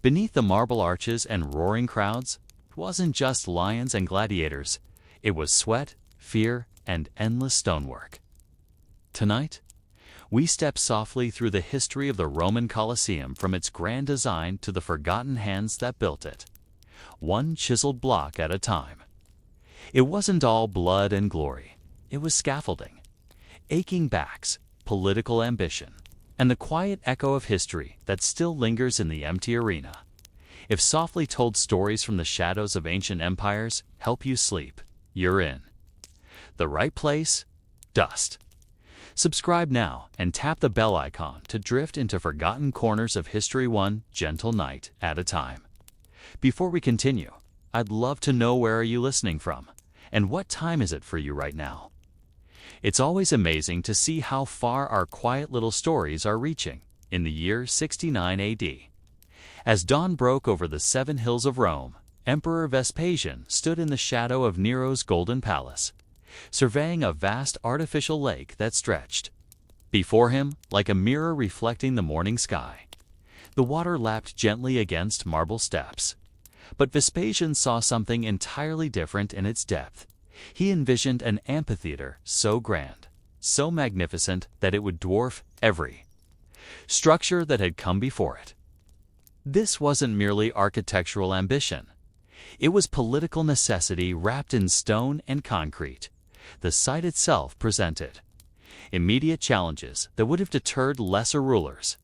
Beneath the marble arches and roaring crowds, it wasn't just lions and gladiators. It was sweat, fear, and endless stonework. Tonight, we step softly through the history of the Roman Colosseum, from its grand design to the forgotten hands that built it, one chiseled block at a time. It wasn't all blood and glory. It was scaffolding, aching backs, political ambition, and the quiet echo of history that still lingers in the empty arena. If softly told stories from the shadows of ancient empires help you sleep, you're in the right place. Dust. Subscribe now and tap the bell icon to drift into forgotten corners of history, one gentle night at a time. Before we continue, I'd love to know, where are you listening from, and what time is it for you right now? It's always amazing to see how far our quiet little stories are reaching. In the year 69 AD, as dawn broke over the 7 hills of Rome, Emperor Vespasian stood in the shadow of Nero's golden palace, surveying a vast artificial lake that stretched before him like a mirror reflecting the morning sky. The water lapped gently against marble steps. But Vespasian saw something entirely different in its depth. He envisioned an amphitheater so grand, so magnificent that it would dwarf every structure that had come before it. This wasn't merely architectural ambition. It was political necessity wrapped in stone and concrete. The site itself presented immediate challenges that would have deterred lesser rulers.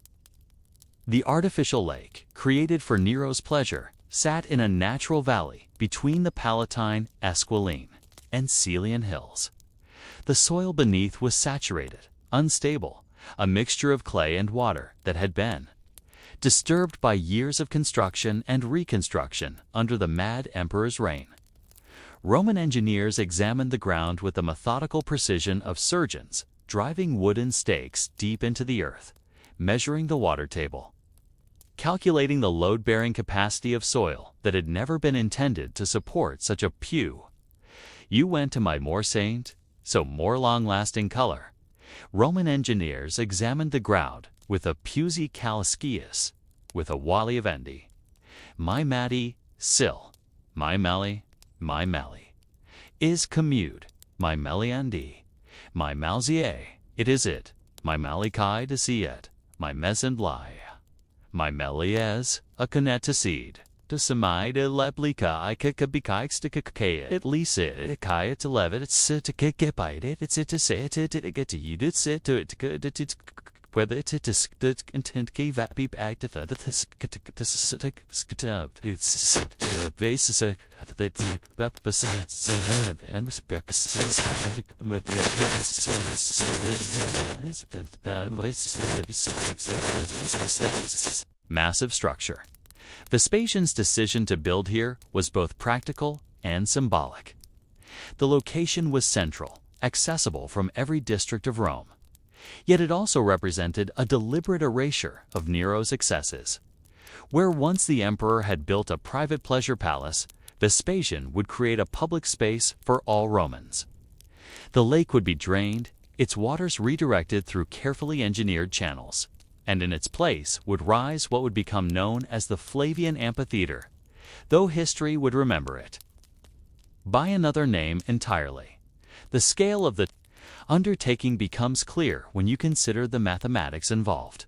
The artificial lake, created for Nero's pleasure, sat in a natural valley between the Palatine, Esquiline, and Celian hills. The soil beneath was saturated, unstable, a mixture of clay and water that had been disturbed by years of construction and reconstruction under the mad emperor's reign. Roman engineers examined the ground with the methodical precision of surgeons, driving wooden stakes deep into the earth, measuring the water table, calculating the load-bearing capacity of soil that had never been intended to support such a pew. You went to my more saint, so more long-lasting color. Roman engineers examined the ground with a Pusi Calascius, with a Wally of Endi. My Matti, Sil, my Meli, is commude, my Meliandi, my Malzier, it is it, my Malikai to see it, my Mezendlai, my Meliez, a Canet to seed, to Semai de Leplika, I Kikabikikes to Kikaya, at least it, Kaya to Levit, it's to Kikipite it, it's it to say it, it get to you, it's it to it, whether it is intent gave that be active that this it's basis that massive structure. Vespasian's decision to build here was both practical and symbolic. The location was central, accessible from every district of Rome. Yet it also represented a deliberate erasure of Nero's excesses. Where once the emperor had built a private pleasure palace, Vespasian would create a public space for all Romans. The lake would be drained, its waters redirected through carefully engineered channels, and in its place would rise what would become known as the Flavian Amphitheater, though history would remember it by another name entirely. The scale of the undertaking becomes clear when you consider the mathematics involved.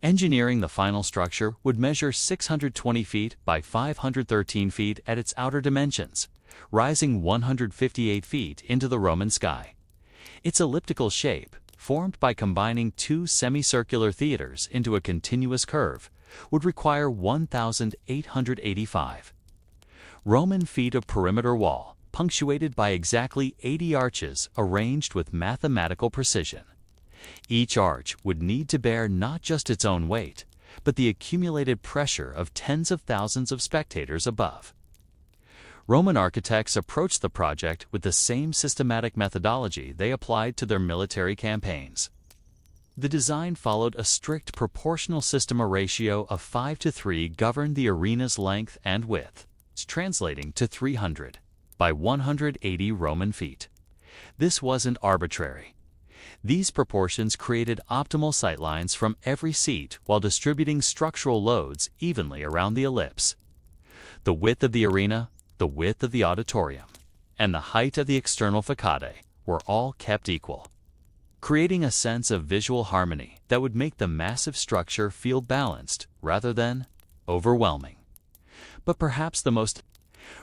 Engineering the final structure would measure 620 feet by 513 feet at its outer dimensions, rising 158 feet into the Roman sky. Its elliptical shape, formed by combining 2 semicircular theaters into a continuous curve, would require 1,885 Roman feet of perimeter wall, punctuated by exactly 80 arches arranged with mathematical precision. Each arch would need to bear not just its own weight, but the accumulated pressure of tens of thousands of spectators above. Roman architects approached the project with the same systematic methodology they applied to their military campaigns. The design followed a strict proportional system. A ratio of 5:3 governed the arena's length and width, translating to 300 by 180 Roman feet. This wasn't arbitrary. These proportions created optimal sightlines from every seat while distributing structural loads evenly around the ellipse. The width of the arena, the width of the auditorium, and the height of the external facade were all kept equal, creating a sense of visual harmony that would make the massive structure feel balanced rather than overwhelming. But perhaps the most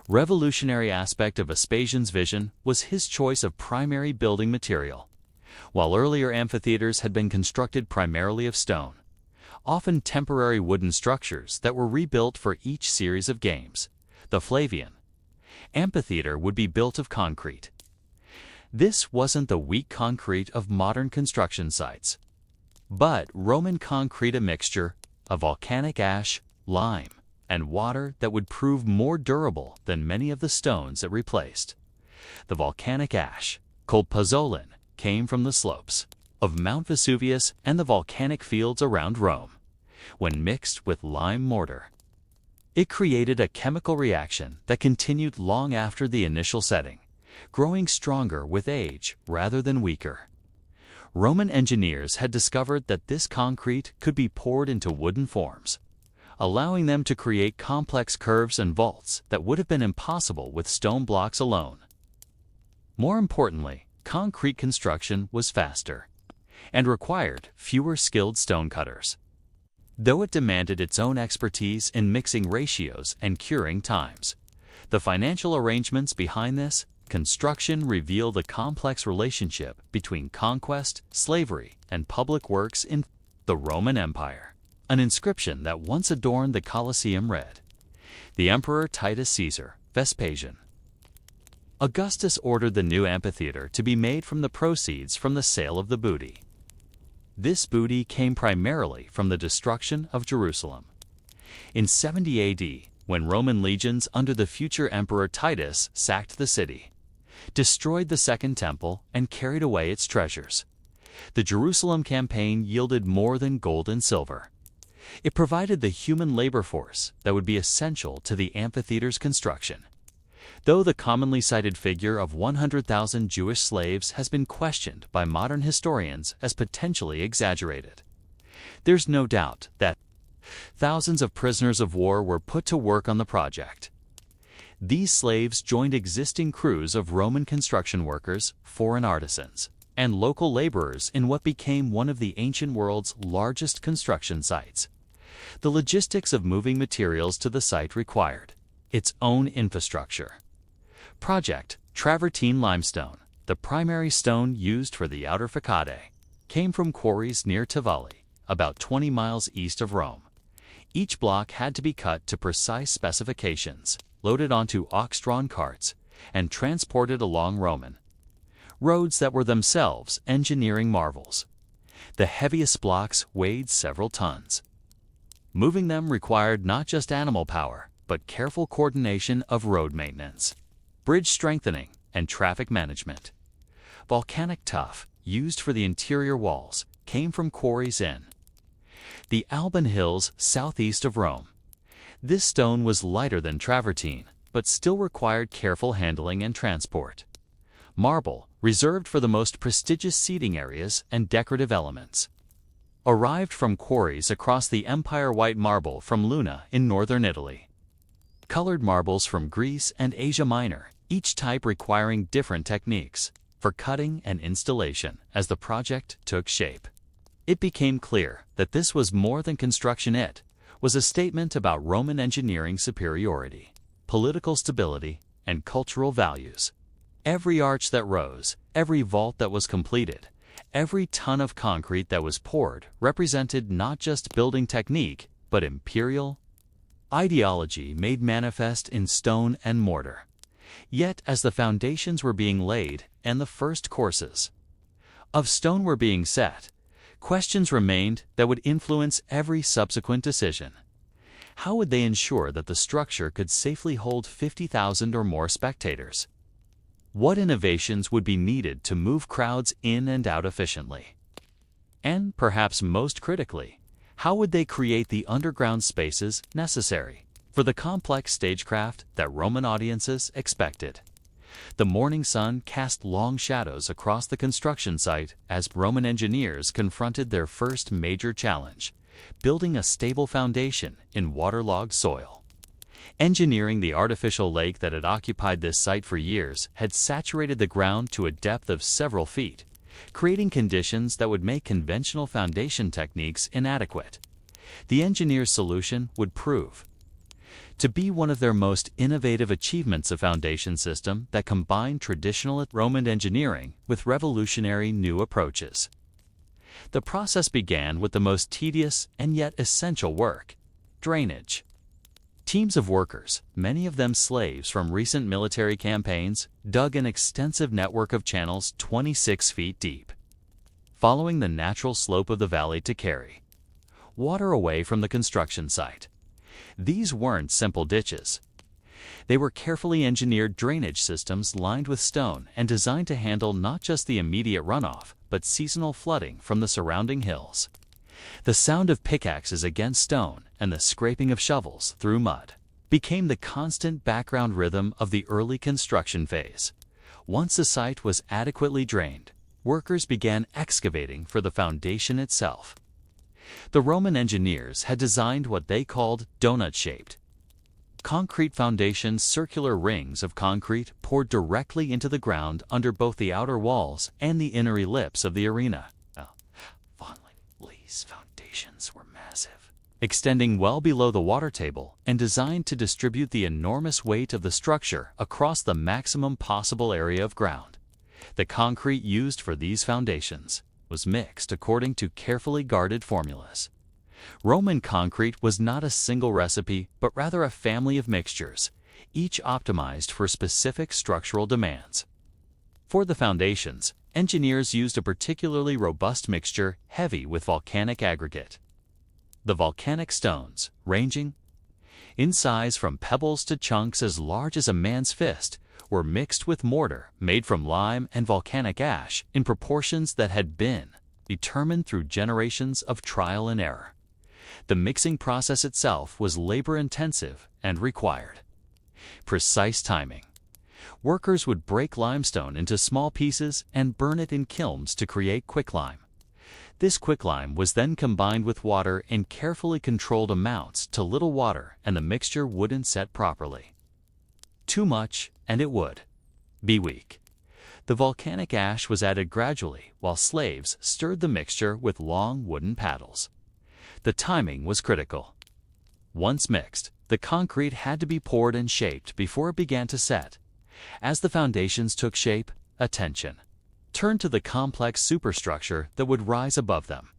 revolutionary aspect of Vespasian's vision was his choice of primary building material. While earlier amphitheaters had been constructed primarily of stone, often temporary wooden structures that were rebuilt for each series of games, the Flavian amphitheater would be built of concrete. This wasn't the weak concrete of modern construction sites, but Roman concrete, a mixture of volcanic ash, lime, and water that would prove more durable than many of the stones it replaced. The volcanic ash, called pozzolana, came from the slopes of Mount Vesuvius and the volcanic fields around Rome. When mixed with lime mortar, it created a chemical reaction that continued long after the initial setting, growing stronger with age rather than weaker. Roman engineers had discovered that this concrete could be poured into wooden forms, allowing them to create complex curves and vaults that would have been impossible with stone blocks alone. More importantly, concrete construction was faster and required fewer skilled stonecutters. Though it demanded its own expertise in mixing ratios and curing times, the financial arrangements behind this construction reveal the complex relationship between conquest, slavery, and public works in the Roman Empire. An inscription that once adorned the Colosseum read, "The Emperor Titus Caesar, Vespasian." Augustus ordered the new amphitheater to be made from the proceeds from the sale of the booty. This booty came primarily from the destruction of Jerusalem. In 70 AD, when Roman legions under the future Emperor Titus sacked the city, destroyed the Second Temple, and carried away its treasures, the Jerusalem campaign yielded more than gold and silver. It provided the human labor force that would be essential to the amphitheater's construction. Though the commonly cited figure of 100,000 Jewish slaves has been questioned by modern historians as potentially exaggerated, there's no doubt that thousands of prisoners of war were put to work on the project. These slaves joined existing crews of Roman construction workers, foreign artisans, and local laborers in what became one of the ancient world's largest construction sites. The logistics of moving materials to the site required its own infrastructure. Project Travertine limestone, the primary stone used for the outer facade, came from quarries near Tivoli, about 20 miles east of Rome. Each block had to be cut to precise specifications, loaded onto ox-drawn carts, and transported along Roman roads that were themselves engineering marvels. The heaviest blocks weighed several tons. Moving them required not just animal power, but careful coordination of road maintenance, bridge strengthening, and traffic management. Volcanic tuff, used for the interior walls, came from quarries in the Alban Hills southeast of Rome. This stone was lighter than travertine, but still required careful handling and transport. Marble, reserved for the most prestigious seating areas and decorative elements, arrived from quarries across the Empire. White marble from Luna in northern Italy. Colored marbles from Greece and Asia Minor, each type requiring different techniques for cutting and installation. As the project took shape, it became clear that this was more than construction. It was a statement about Roman engineering superiority, political stability, and cultural values. Every arch that rose, every vault that was completed, every ton of concrete that was poured represented not just building technique, but imperial ideology made manifest in stone and mortar. Yet, as the foundations were being laid and the first courses of stone were being set, questions remained that would influence every subsequent decision. How would they ensure that the structure could safely hold 50,000 or more spectators? What innovations would be needed to move crowds in and out efficiently? And perhaps most critically, how would they create the underground spaces necessary for the complex stagecraft that Roman audiences expected? The morning sun cast long shadows across the construction site as Roman engineers confronted their first major challenge: building a stable foundation in waterlogged soil. Engineering the artificial lake that had occupied this site for years had saturated the ground to a depth of several feet, creating conditions that would make conventional foundation techniques inadequate. The engineers' solution would prove to be one of their most innovative achievements, a foundation system that combined traditional Roman engineering with revolutionary new approaches. The process began with the most tedious and yet essential work: drainage. Teams of workers, many of them slaves from recent military campaigns, dug an extensive network of channels 26 feet deep, following the natural slope of the valley to carry water away from the construction site. These weren't simple ditches. They were carefully engineered drainage systems lined with stone and designed to handle not just the immediate runoff, but seasonal flooding from the surrounding hills. The sound of pickaxes against stone and the scraping of shovels through mud became the constant background rhythm of the early construction phase. Once the site was adequately drained, workers began excavating for the foundation itself. The Roman engineers had designed what they called donut-shaped concrete foundations, circular rings of concrete poured directly into the ground under both the outer walls and the inner ellipse of the arena. These foundations were massive, extending well below the water table and designed to distribute the enormous weight of the structure across the maximum possible area of ground. The concrete used for these foundations was mixed according to carefully guarded formulas. Roman concrete was not a single recipe, but rather a family of mixtures, each optimized for specific structural demands. For the foundations, engineers used a particularly robust mixture heavy with volcanic aggregate. The volcanic stones, ranging in size from pebbles to chunks as large as a man's fist, were mixed with mortar made from lime and volcanic ash in proportions that had been determined through generations of trial and error. The mixing process itself was labor-intensive and required precise timing. Workers would break limestone into small pieces and burn it in kilns to create quicklime. This quicklime was then combined with water in carefully controlled amounts till little water and the mixture wouldn't set properly. Too much, and it would be weak. The volcanic ash was added gradually while slaves stirred the mixture with long wooden paddles. The timing was critical. Once mixed, the concrete had to be poured and shaped before it began to set. As the foundations took shape, attention turned to the complex superstructure that would rise above them.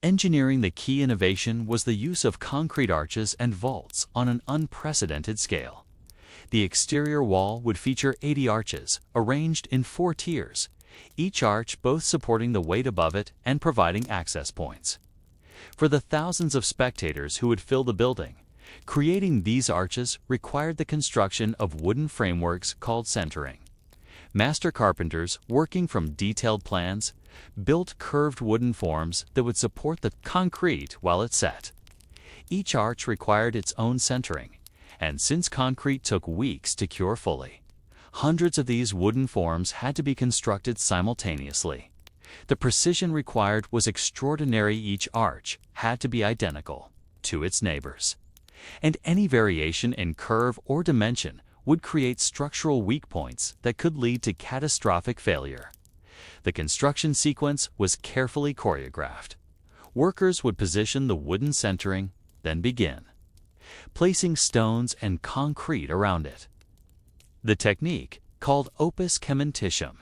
Engineering the key innovation was the use of concrete arches and vaults on an unprecedented scale. The exterior wall would feature 80 arches, arranged in 4 tiers, each arch both supporting the weight above it and providing access points for the thousands of spectators who would fill the building. Creating these arches required the construction of wooden frameworks called centering. Master carpenters, working from detailed plans, built curved wooden forms that would support the concrete while it set. Each arch required its own centering, and since concrete took weeks to cure fully, hundreds of these wooden forms had to be constructed simultaneously. The precision required was extraordinary. Each arch had to be identical to its neighbors, and any variation in curve or dimension would create structural weak points that could lead to catastrophic failure. The construction sequence was carefully choreographed. Workers would position the wooden centering, then begin placing stones and concrete around it. The technique, called opus cementitium,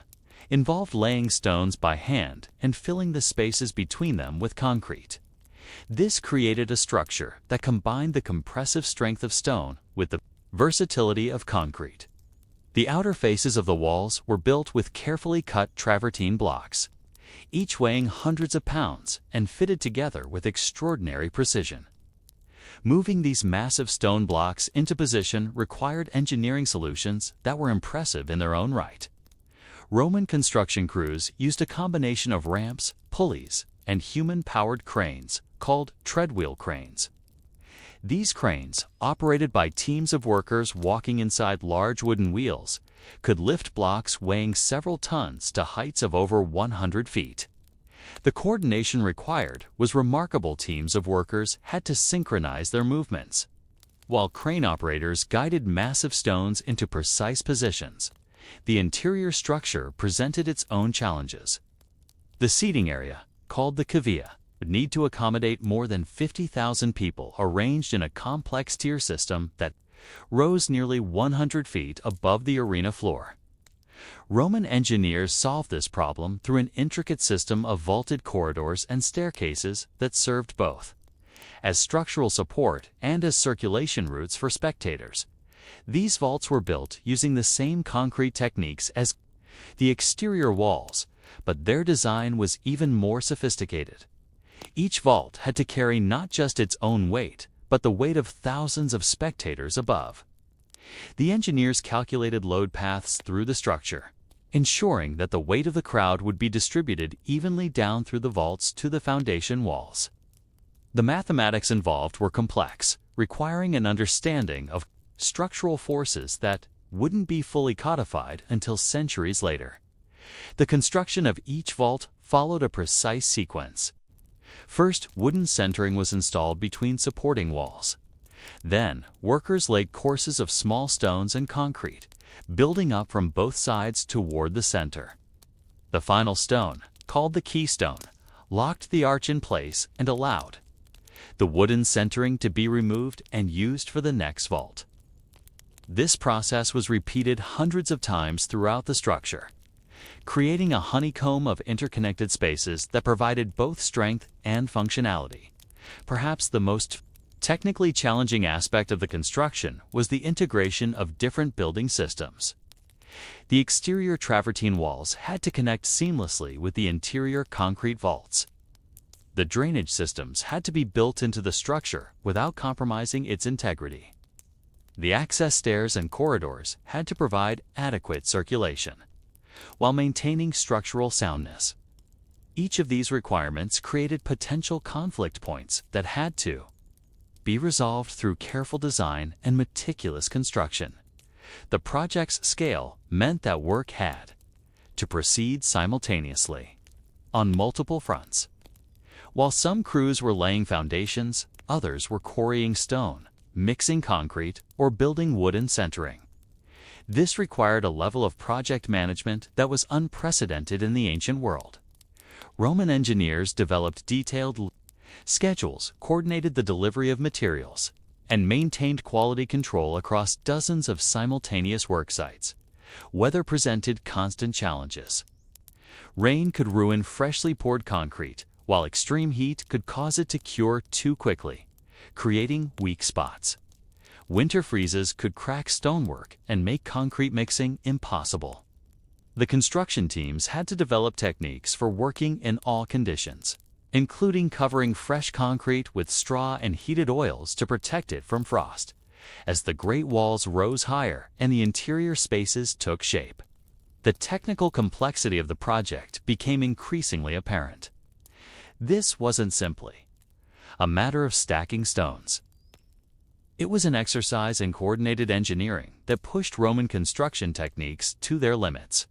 involved laying stones by hand and filling the spaces between them with concrete. This created a structure that combined the compressive strength of stone with the versatility of concrete. The outer faces of the walls were built with carefully cut travertine blocks, each weighing hundreds of pounds and fitted together with extraordinary precision. Moving these massive stone blocks into position required engineering solutions that were impressive in their own right. Roman construction crews used a combination of ramps, pulleys, and human-powered cranes called treadwheel cranes. These cranes, operated by teams of workers walking inside large wooden wheels, could lift blocks weighing several tons to heights of over 100 feet. The coordination required was remarkable. Teams of workers had to synchronize their movements, while crane operators guided massive stones into precise positions. The interior structure presented its own challenges. The seating area, called the cavea, would need to accommodate more than 50,000 people arranged in a complex tier system that rose nearly 100 feet above the arena floor. Roman engineers solved this problem through an intricate system of vaulted corridors and staircases that served both as structural support and as circulation routes for spectators. These vaults were built using the same concrete techniques as the exterior walls, but their design was even more sophisticated. Each vault had to carry not just its own weight, but the weight of thousands of spectators above. The engineers calculated load paths through the structure, ensuring that the weight of the crowd would be distributed evenly down through the vaults to the foundation walls. The mathematics involved were complex, requiring an understanding of structural forces that wouldn't be fully codified until centuries later. The construction of each vault followed a precise sequence. First, wooden centering was installed between supporting walls. Then, workers laid courses of small stones and concrete, building up from both sides toward the center. The final stone, called the keystone, locked the arch in place and allowed the wooden centering to be removed and used for the next vault. This process was repeated hundreds of times throughout the structure, creating a honeycomb of interconnected spaces that provided both strength and functionality. Perhaps the most technically challenging aspect of the construction was the integration of different building systems. The exterior travertine walls had to connect seamlessly with the interior concrete vaults. The drainage systems had to be built into the structure without compromising its integrity. The access stairs and corridors had to provide adequate circulation, while maintaining structural soundness. Each of these requirements created potential conflict points that had to be resolved through careful design and meticulous construction. The project's scale meant that work had to proceed simultaneously on multiple fronts. While some crews were laying foundations, others were quarrying stone, mixing concrete, or building wooden centering. This required a level of project management that was unprecedented in the ancient world. Roman engineers developed detailed schedules, coordinated the delivery of materials, and maintained quality control across dozens of simultaneous work sites. Weather presented constant challenges. Rain could ruin freshly poured concrete, while extreme heat could cause it to cure too quickly, creating weak spots. Winter freezes could crack stonework and make concrete mixing impossible. The construction teams had to develop techniques for working in all conditions, including covering fresh concrete with straw and heated oils to protect it from frost, as the great walls rose higher and the interior spaces took shape. The technical complexity of the project became increasingly apparent. This wasn't simply a matter of stacking stones. It was an exercise in coordinated engineering that pushed Roman construction techniques to their limits.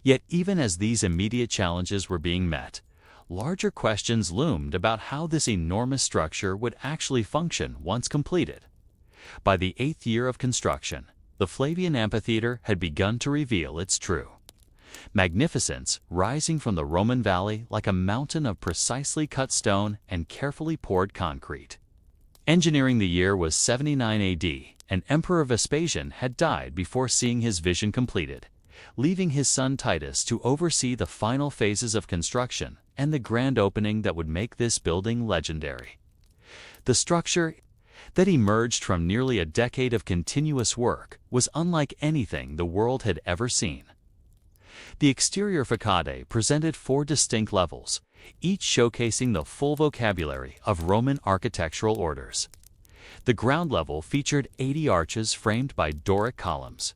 Yet even as these immediate challenges were being met, larger questions loomed about how this enormous structure would actually function once completed. By the 8th year of construction, the Flavian amphitheater had begun to reveal its true magnificence, rising from the Roman valley like a mountain of precisely cut stone and carefully poured concrete. Engineering the year was 79 AD, and Emperor Vespasian had died before seeing his vision completed, leaving his son Titus to oversee the final phases of construction and the grand opening that would make this building legendary. The structure that emerged from nearly a decade of continuous work was unlike anything the world had ever seen. The exterior facade presented 4 distinct levels, each showcasing the full vocabulary of Roman architectural orders. The ground level featured 80 arches framed by Doric columns,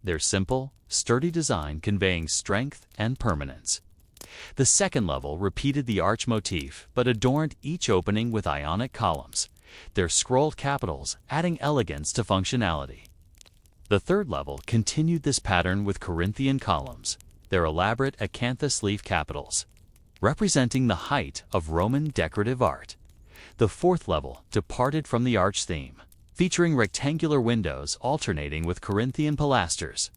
their simple, sturdy design conveying strength and permanence. The second level repeated the arch motif but adorned each opening with Ionic columns, their scrolled capitals adding elegance to functionality. The third level continued this pattern with Corinthian columns, their elaborate acanthus leaf capitals, representing the height of Roman decorative art. The fourth level departed from the arch theme, featuring rectangular windows alternating with Corinthian pilasters,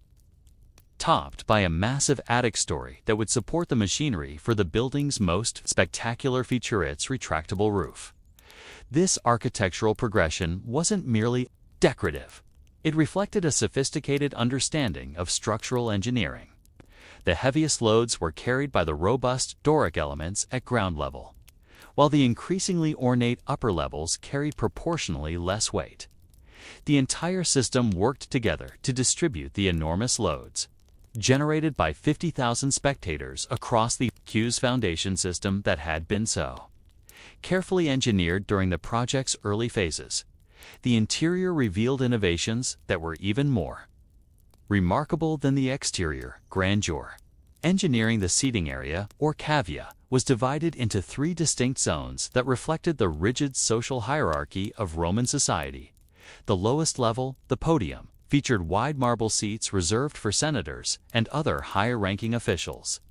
topped by a massive attic story that would support the machinery for the building's most spectacular feature, its retractable roof. This architectural progression wasn't merely decorative. It reflected a sophisticated understanding of structural engineering. The heaviest loads were carried by the robust Doric elements at ground level, while the increasingly ornate upper levels carried proportionally less weight. The entire system worked together to distribute the enormous loads generated by 50,000 spectators across the Q's foundation system that had been so carefully engineered during the project's early phases. The interior revealed innovations that were even more remarkable than the exterior grandeur. Engineering the seating area, or cavea, was divided into 3 distinct zones that reflected the rigid social hierarchy of Roman society. The lowest level, the podium, featured wide marble seats reserved for senators and other higher-ranking officials.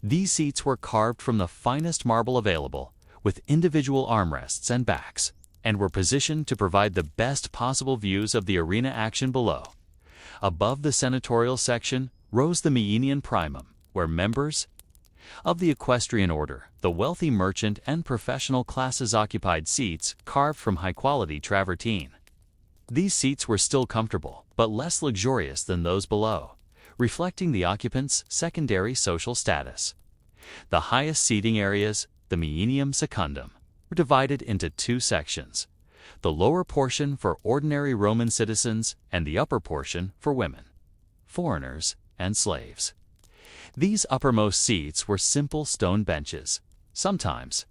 These seats were carved from the finest marble available, with individual armrests and backs, and were positioned to provide the best possible views of the arena action below. Above the senatorial section rose the Maenian primum, where members of the equestrian order, the wealthy merchant and professional classes occupied seats carved from high-quality travertine. These seats were still comfortable, but less luxurious than those below, reflecting the occupants' secondary social status. The highest seating areas, the Maenium secundum, were divided into 2 sections, the lower portion for ordinary Roman citizens and the upper portion for women, foreigners, and slaves. These uppermost seats were simple stone benches, sometimes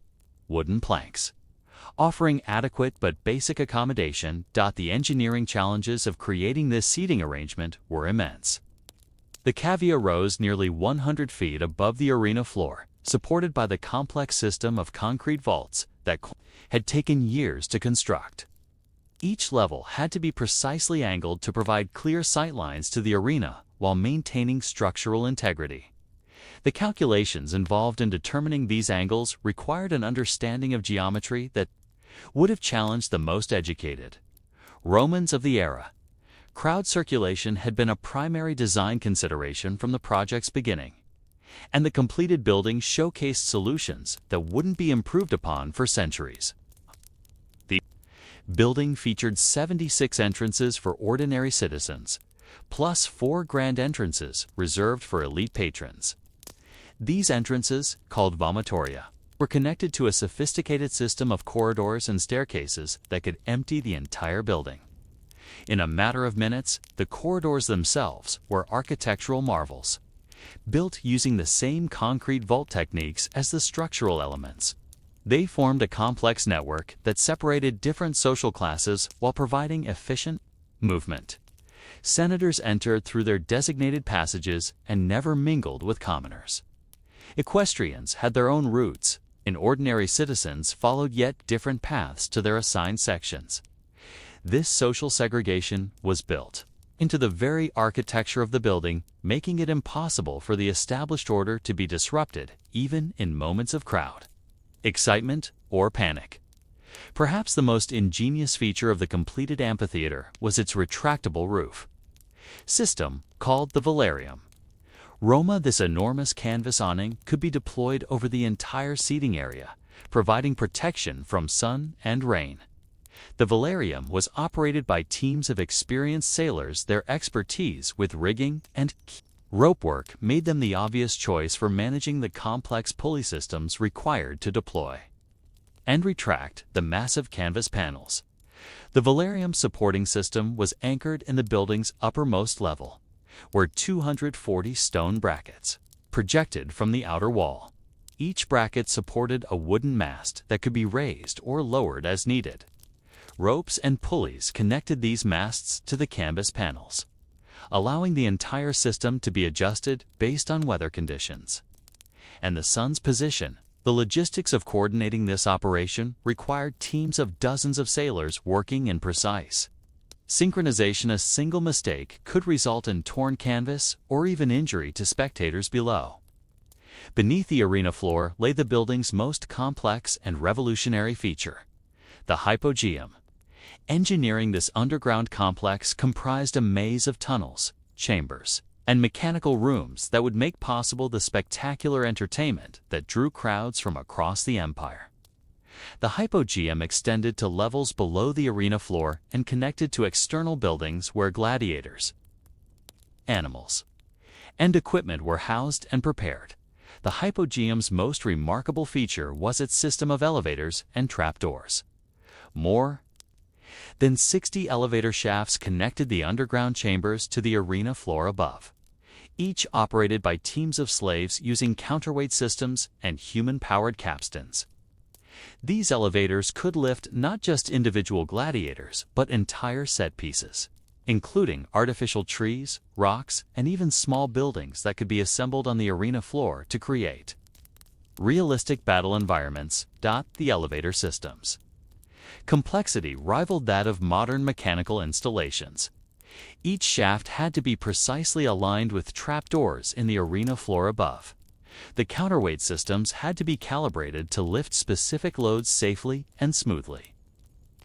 wooden planks, offering adequate but basic accommodation. The engineering challenges of creating this seating arrangement were immense. The cavea rose nearly 100 feet above the arena floor, supported by the complex system of concrete vaults that had taken years to construct. Each level had to be precisely angled to provide clear sightlines to the arena while maintaining structural integrity. The calculations involved in determining these angles required an understanding of geometry that would have challenged the most educated Romans of the era. Crowd circulation had been a primary design consideration from the project's beginning, and the completed building showcased solutions that wouldn't be improved upon for centuries. The building featured 76 entrances for ordinary citizens, plus 4 grand entrances reserved for elite patrons. These entrances, called vomitoria, were connected to a sophisticated system of corridors and staircases that could empty the entire building. In a matter of minutes, the corridors themselves were architectural marvels, built using the same concrete vault techniques as the structural elements. They formed a complex network that separated different social classes while providing efficient movement. Senators entered through their designated passages and never mingled with commoners. Equestrians had their own routes, and ordinary citizens followed yet different paths to their assigned sections. This social segregation was built into the very architecture of the building, making it impossible for the established order to be disrupted even in moments of crowd, excitement, or panic. Perhaps the most ingenious feature of the completed amphitheater was its retractable roof system, called the velarium. This enormous canvas awning could be deployed over the entire seating area, providing protection from sun and rain. The velarium was operated by teams of experienced sailors. Their expertise with rigging and rope work made them the obvious choice for managing the complex pulley systems required to deploy and retract the massive canvas panels. The velarium supporting system was anchored in the building's uppermost level, where 240 stone brackets projected from the outer wall. Each bracket supported a wooden mast that could be raised or lowered as needed. Ropes and pulleys connected these masts to the canvas panels, allowing the entire system to be adjusted based on weather conditions and the sun's position. The logistics of coordinating this operation required teams of dozens of sailors working in precise Synchronization: a single mistake could result in torn canvas or even injury to spectators below. Beneath the arena floor lay the building's most complex and revolutionary feature, the hypogeum. Engineering this underground complex comprised a maze of tunnels, chambers, and mechanical rooms that would make possible the spectacular entertainment that drew crowds from across the empire. The hypogeum extended to levels below the arena floor and connected to external buildings where gladiators, animals, and equipment were housed and prepared. The hypogeum's most remarkable feature was its system of elevators and trapdoors. More than 60 elevator shafts connected the underground chambers to the arena floor above, each operated by teams of slaves using counterweight systems and human-powered capstans. These elevators could lift not just individual gladiators, but entire set pieces, including artificial trees, rocks, and even small buildings that could be assembled on the arena floor to create realistic battle environments. The elevator systems complexity rivaled that of modern mechanical installations. Each shaft had to be precisely aligned with trapdoors in the arena floor above. The counterweight systems had to be calibrated to lift specific loads safely and smoothly.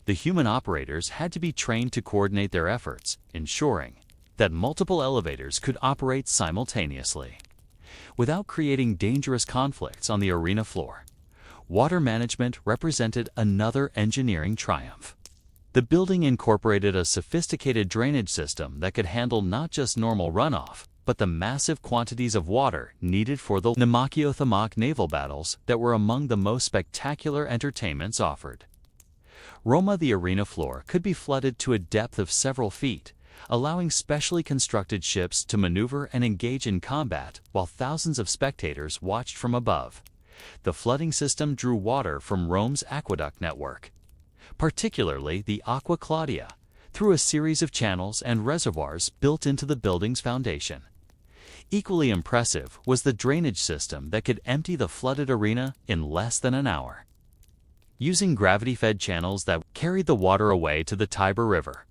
The human operators had to be trained to coordinate their efforts, ensuring that multiple elevators could operate simultaneously without creating dangerous conflicts on the arena floor. Water management represented another engineering triumph. The building incorporated a sophisticated drainage system that could handle not just normal runoff, but the massive quantities of water needed for the Namakio-Thammak naval battles that were among the most spectacular entertainments offered. Roma: the arena floor could be flooded to a depth of several feet, allowing specially constructed ships to maneuver and engage in combat while thousands of spectators watched from above. The flooding system drew water from Rome's aqueduct network, particularly the Aqua Claudia, through a series of channels and reservoirs built into the building's foundation. Equally impressive was the drainage system that could empty the flooded arena in less than an hour, using gravity-fed channels that carried the water away to the Tiber River.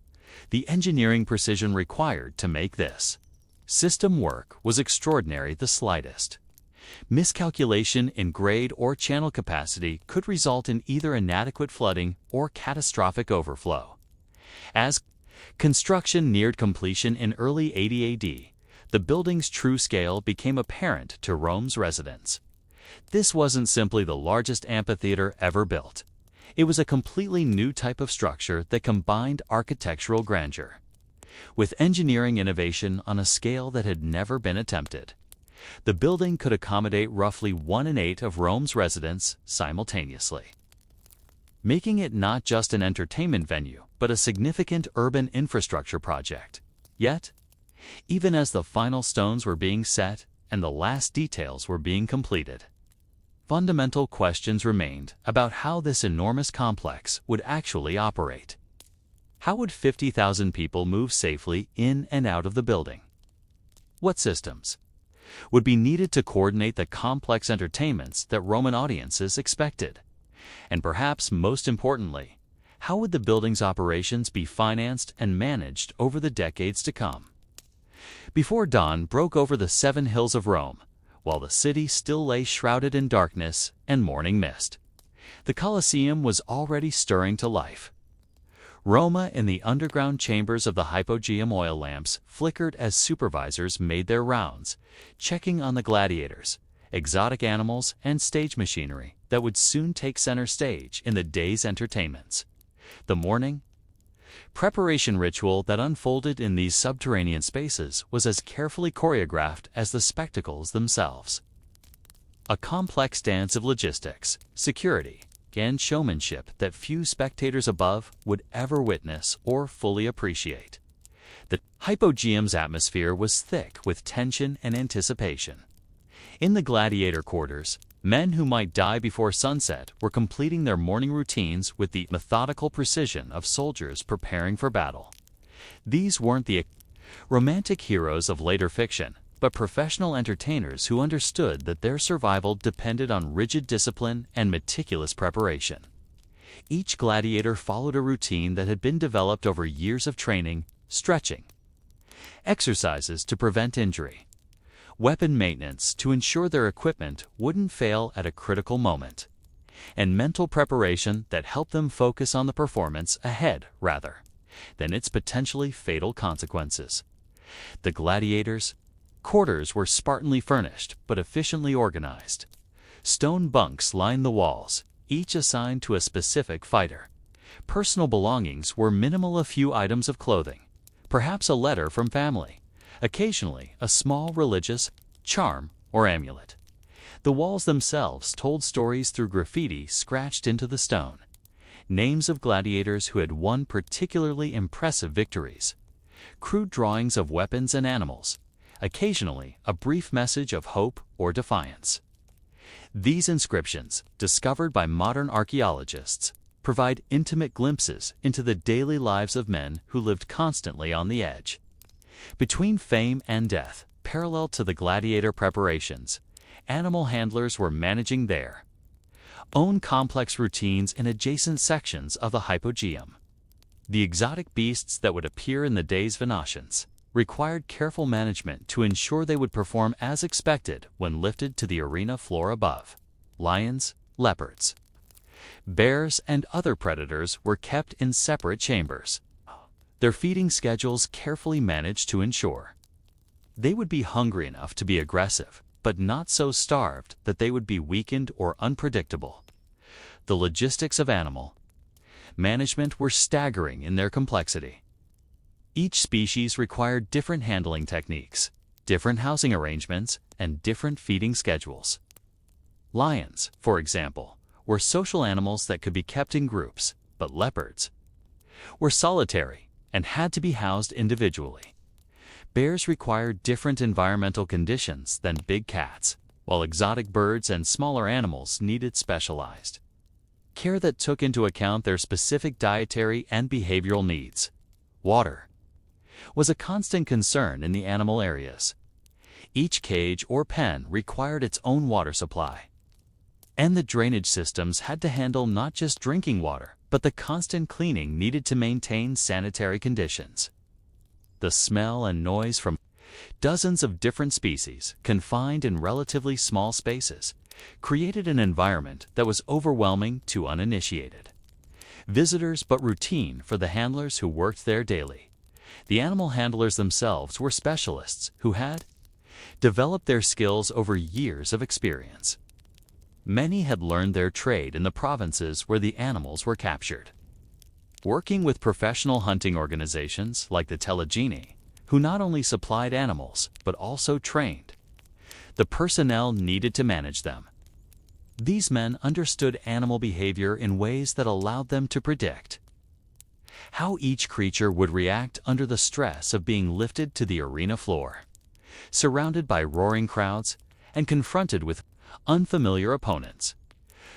The engineering precision required to make this system work was extraordinary. The slightest miscalculation in grade or channel capacity could result in either inadequate flooding or catastrophic overflow. As construction neared completion in early 80 AD, the building's true scale became apparent to Rome's residents. This wasn't simply the largest amphitheater ever built. It was a completely new type of structure that combined architectural grandeur with engineering innovation on a scale that had never been attempted. The building could accommodate roughly 1 in 8 of Rome's residents simultaneously, making it not just an entertainment venue, but a significant urban infrastructure project. Yet, even as the final stones were being set and the last details were being completed, fundamental questions remained about how this enormous complex would actually operate. How would 50,000 people move safely in and out of the building? What systems would be needed to coordinate the complex entertainments that Roman audiences expected? And perhaps most importantly, how would the building's operations be financed and managed over the decades to come? Before dawn broke over the 7 hills of Rome, while the city still lay shrouded in darkness and morning mist, the Colosseum was already stirring to life. Roma in the underground chambers of the hypogeum oil lamps flickered as supervisors made their rounds, checking on the gladiators, exotic animals, and stage machinery that would soon take center stage in the day's entertainments. The morning preparation ritual that unfolded in these subterranean spaces was as carefully choreographed as the spectacles themselves. A complex dance of logistics, security, and showmanship that few spectators above would ever witness or fully appreciate. The hypogeum's atmosphere was thick with tension and anticipation. In the gladiator quarters, men who might die before sunset were completing their morning routines with the methodical precision of soldiers preparing for battle. These weren't the romantic heroes of later fiction, but professional entertainers who understood that their survival depended on rigid discipline and meticulous preparation. Each gladiator followed a routine that had been developed over years of training, stretching, exercises to prevent injury, weapon maintenance to ensure their equipment wouldn't fail at a critical moment, and mental preparation that helped them focus on the performance ahead rather than its potentially fatal consequences. The gladiators' quarters were Spartanly furnished but efficiently organized. Stone bunks lined the walls, each assigned to a specific fighter. Personal belongings were minimal, a few items of clothing, perhaps a letter from family, occasionally a small religious charm or amulet. The walls themselves told stories through graffiti scratched into the stone, names of gladiators who had won particularly impressive victories, crude drawings of weapons and animals, occasionally a brief message of hope or defiance. These inscriptions, discovered by modern archaeologists, provide intimate glimpses into the daily lives of men who lived constantly on the edge. Between fame and death, parallel to the gladiator preparations, animal handlers were managing their own complex routines in adjacent sections of the hypogeum. The exotic beasts that would appear in the day's Venetians required careful management to ensure they would perform as expected when lifted to the arena floor above. Lions, leopards, bears, and other predators were kept in separate chambers, their feeding schedules carefully managed to ensure they would be hungry enough to be aggressive, but not so starved that they would be weakened or unpredictable. The logistics of animal management were staggering in their complexity. Each species required different handling techniques, different housing arrangements, and different feeding schedules. Lions, for example, were social animals that could be kept in groups, but leopards were solitary and had to be housed individually. Bears required different environmental conditions than big cats, while exotic birds and smaller animals needed specialized care that took into account their specific dietary and behavioral needs. Water was a constant concern in the animal areas. Each cage or pen required its own water supply, and the drainage systems had to handle not just drinking water, but the constant cleaning needed to maintain sanitary conditions. The smell and noise from dozens of different species, confined in relatively small spaces, created an environment that was overwhelming to uninitiated visitors but routine for the handlers who worked there daily. The animal handlers themselves were specialists who had developed their skills over years of experience. Many had learned their trade in the provinces where the animals were captured, working with professional hunting organizations like the Telegini, who not only supplied animals but also trained the personnel needed to manage them. These men understood animal behavior in ways that allowed them to predict how each creature would react under the stress of being lifted to the arena floor, surrounded by roaring crowds and confronted with unfamiliar opponents.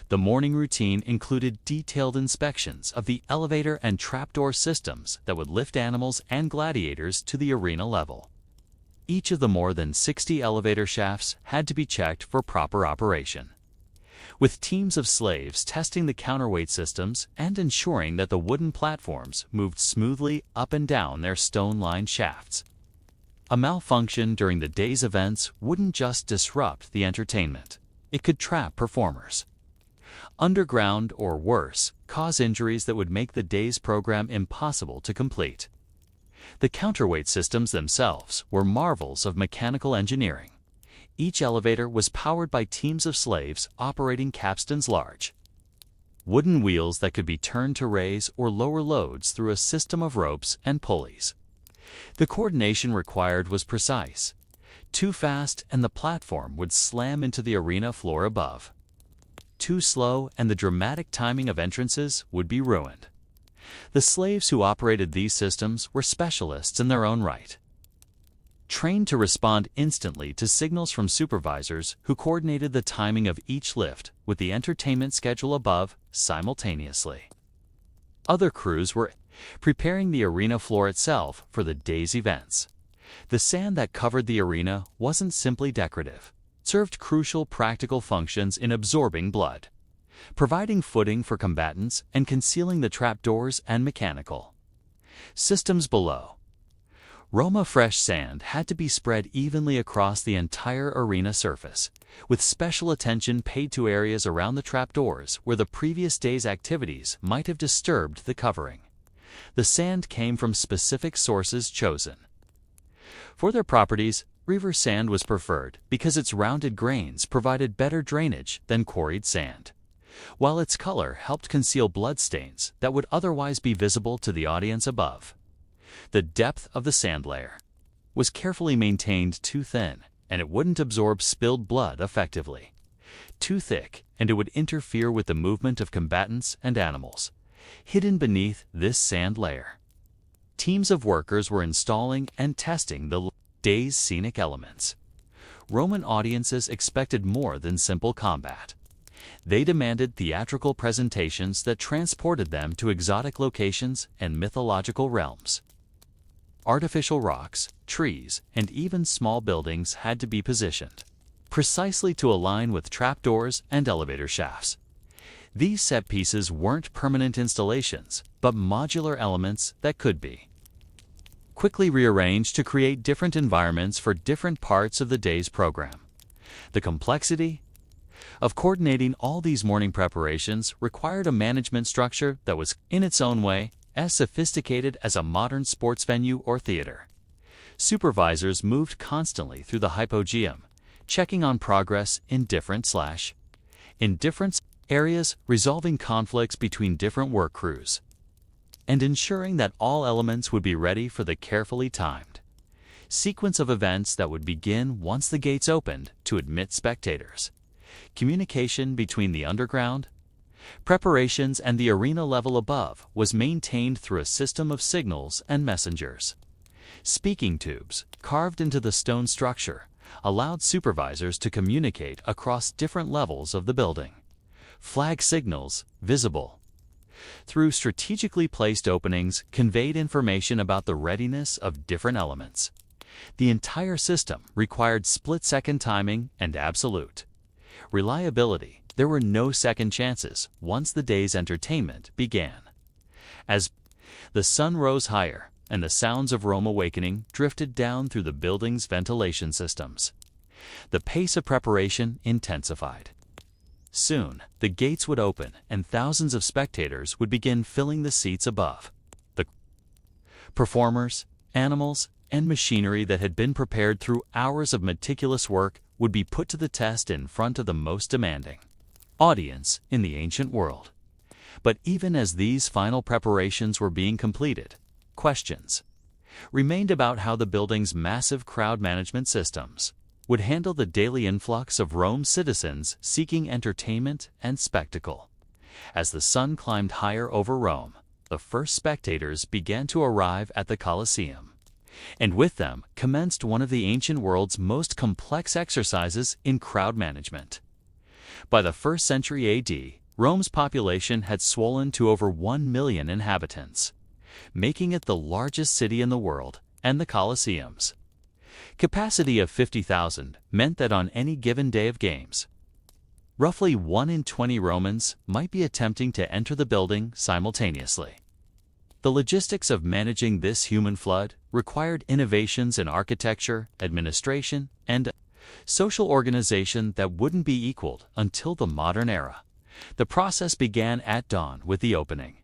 The morning routine included detailed inspections of the elevator and trapdoor systems that would lift animals and gladiators to the arena level. Each of the more than 60 elevator shafts had to be checked for proper operation, with teams of slaves testing the counterweight systems and ensuring that the wooden platforms moved smoothly up and down their stone-lined shafts. A malfunction during the day's events wouldn't just disrupt the entertainment, it could trap performers underground or worse, cause injuries that would make the day's program impossible to complete. The counterweight systems themselves were marvels of mechanical engineering. Each elevator was powered by teams of slaves operating capstans large wooden wheels that could be turned to raise or lower loads through a system of ropes and pulleys. The coordination required was precise. Too fast and the platform would slam into the arena floor above. Too slow and the dramatic timing of entrances would be ruined. The slaves who operated these systems were specialists in their own right, trained to respond instantly to signals from supervisors who coordinated the timing of each lift with the entertainment schedule above simultaneously. Other crews were preparing the arena floor itself for the day's events. The sand that covered the arena wasn't simply decorative. It served crucial practical functions in absorbing blood, providing footing for combatants and concealing the trapdoors and mechanical systems below. Roma fresh sand had to be spread evenly across the entire arena surface, with special attention paid to areas around the trapdoors where the previous day's activities might have disturbed the covering. The sand came from specific sources chosen. For their properties, river sand was preferred because its rounded grains provided better drainage than quarried sand, while its color helped conceal bloodstains that would otherwise be visible to the audience above. The depth of the sand layer was carefully maintained too thin, and it wouldn't absorb spilled blood effectively. Too thick, and it would interfere with the movement of combatants and animals. Hidden beneath this sand layer, teams of workers were installing and testing the day's scenic elements. Roman audiences expected more than simple combat. They demanded theatrical presentations that transported them to exotic locations and mythological realms. Artificial rocks, trees, and even small buildings had to be positioned precisely to align with trapdoors and elevator shafts. These set pieces weren't permanent installations, but modular elements that could be quickly rearranged to create different environments for different parts of the day's program. The complexity of coordinating all these morning preparations required a management structure that was, in its own way, as sophisticated as a modern sports venue or theater. Supervisors moved constantly through the hypogeum, checking on progress in different areas, resolving conflicts between different work crews, and ensuring that all elements would be ready for the carefully timed sequence of events that would begin once the gates opened to admit spectators. Communication between the underground preparations and the arena level above was maintained through a system of signals and messengers. Speaking tubes, carved into the stone structure, allowed supervisors to communicate across different levels of the building. Flag signals, visible through strategically placed openings, conveyed information about the readiness of different elements. The entire system required split-second timing and absolute reliability. There were no second chances once the day's entertainment began. As the sun rose higher and the sounds of Rome awakening drifted down through the building's ventilation systems, the pace of preparation intensified. Soon, the gates would open and thousands of spectators would begin filling the seats above. The performers, animals, and machinery that had been prepared through hours of meticulous work would be put to the test in front of the most demanding audience in the ancient world. But even as these final preparations were being completed, questions remained about how the building's massive crowd management systems would handle the daily influx of Rome's citizens seeking entertainment and spectacle. As the sun climbed higher over Rome, the first spectators began to arrive at the Colosseum, and with them commenced one of the ancient world's most complex exercises in crowd management. By the 1st century AD, Rome's population had swollen to over 1 million inhabitants, making it the largest city in the world, and the Colosseum's capacity of 50,000 meant that on any given day of games, roughly 1 in 20 Romans might be attempting to enter the building simultaneously. The logistics of managing this human flood required innovations in architecture, administration, and social organization that wouldn't be equaled until the modern era. The process began at dawn with the opening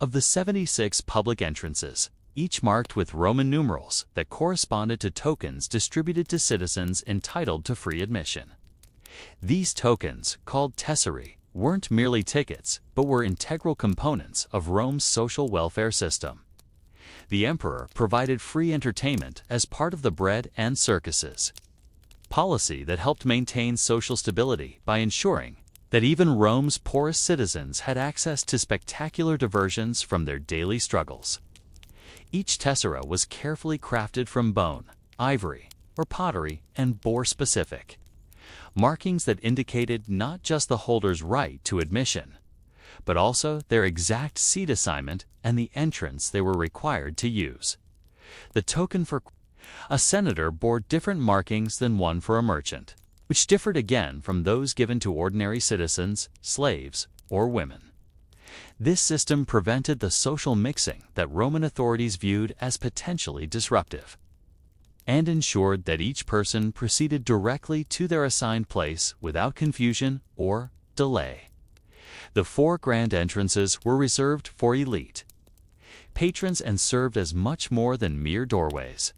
of the 76 public entrances, each marked with Roman numerals that corresponded to tokens distributed to citizens entitled to free admission. These tokens, called tesserae, weren't merely tickets, but were integral components of Rome's social welfare system. The emperor provided free entertainment as part of the bread and circuses policy that helped maintain social stability by ensuring that even Rome's poorest citizens had access to spectacular diversions from their daily struggles. Each tessera was carefully crafted from bone, ivory, or pottery and bore specific markings that indicated not just the holder's right to admission, but also their exact seat assignment and the entrance they were required to use. The token for a senator bore different markings than one for a merchant, which differed again from those given to ordinary citizens, slaves, or women. This system prevented the social mixing that Roman authorities viewed as potentially disruptive, and ensured that each person proceeded directly to their assigned place without confusion or delay. The 4 grand entrances were reserved for elite patrons and served as much more than mere doorways.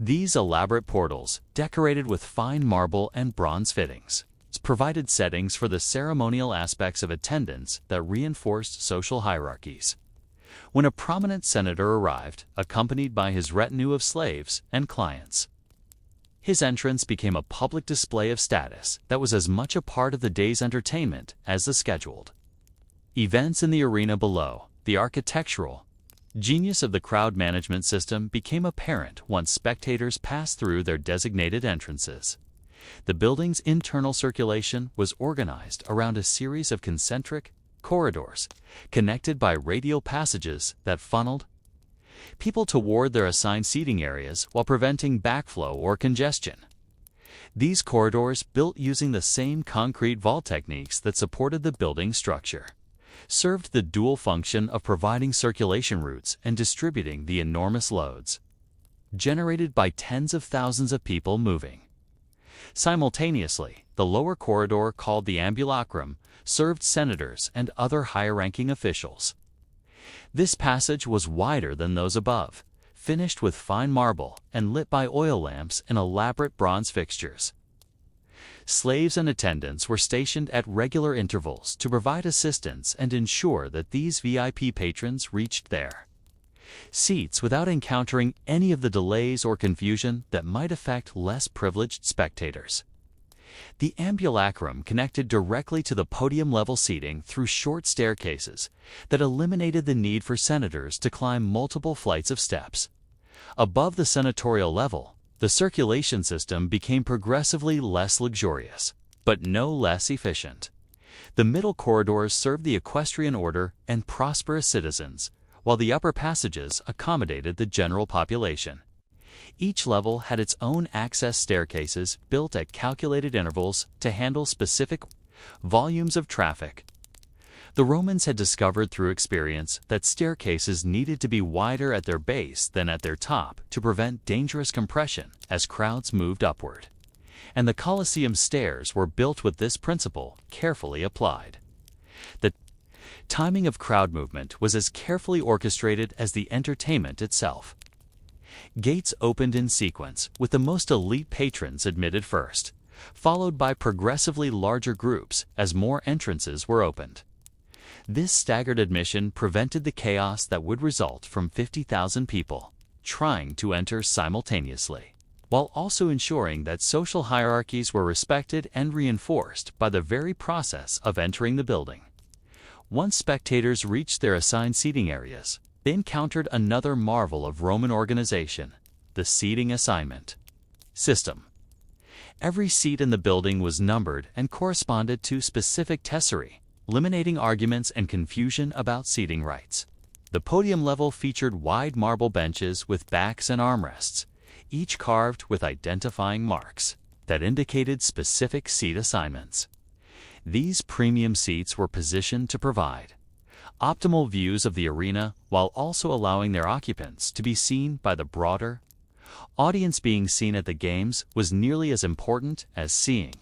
These elaborate portals, decorated with fine marble and bronze fittings, provided settings for the ceremonial aspects of attendance that reinforced social hierarchies. When a prominent senator arrived, accompanied by his retinue of slaves and clients, his entrance became a public display of status that was as much a part of the day's entertainment as the scheduled events in the arena below. The architectural genius of the crowd management system became apparent once spectators passed through their designated entrances. The building's internal circulation was organized around a series of concentric corridors, connected by radial passages that funneled people toward their assigned seating areas while preventing backflow or congestion. These corridors, built using the same concrete vault techniques that supported the building structure, served the dual function of providing circulation routes and distributing the enormous loads generated by tens of thousands of people moving simultaneously. The lower corridor, called the ambulacrum, served senators and other higher-ranking officials. This passage was wider than those above, finished with fine marble and lit by oil lamps and elaborate bronze fixtures. Slaves and attendants were stationed at regular intervals to provide assistance and ensure that these VIP patrons reached their seats without encountering any of the delays or confusion that might affect less privileged spectators. The ambulacrum connected directly to the podium-level seating through short staircases that eliminated the need for senators to climb multiple flights of steps. Above the senatorial level, the circulation system became progressively less luxurious, but no less efficient. The middle corridors served the equestrian order and prosperous citizens, while the upper passages accommodated the general population. Each level had its own access staircases built at calculated intervals to handle specific volumes of traffic. The Romans had discovered through experience that staircases needed to be wider at their base than at their top to prevent dangerous compression as crowds moved upward. And the Colosseum stairs were built with this principle carefully applied. The timing of crowd movement was as carefully orchestrated as the entertainment itself. Gates opened in sequence, with the most elite patrons admitted first, followed by progressively larger groups as more entrances were opened. This staggered admission prevented the chaos that would result from 50,000 people trying to enter simultaneously, while also ensuring that social hierarchies were respected and reinforced by the very process of entering the building. Once spectators reached their assigned seating areas, they encountered another marvel of Roman organization, the seating assignment system. Every seat in the building was numbered and corresponded to specific tesserae, eliminating arguments and confusion about seating rights. The podium level featured wide marble benches with backs and armrests, each carved with identifying marks that indicated specific seat assignments. These premium seats were positioned to provide optimal views of the arena while also allowing their occupants to be seen by the broader audience. Being seen at the games was nearly as important as seeing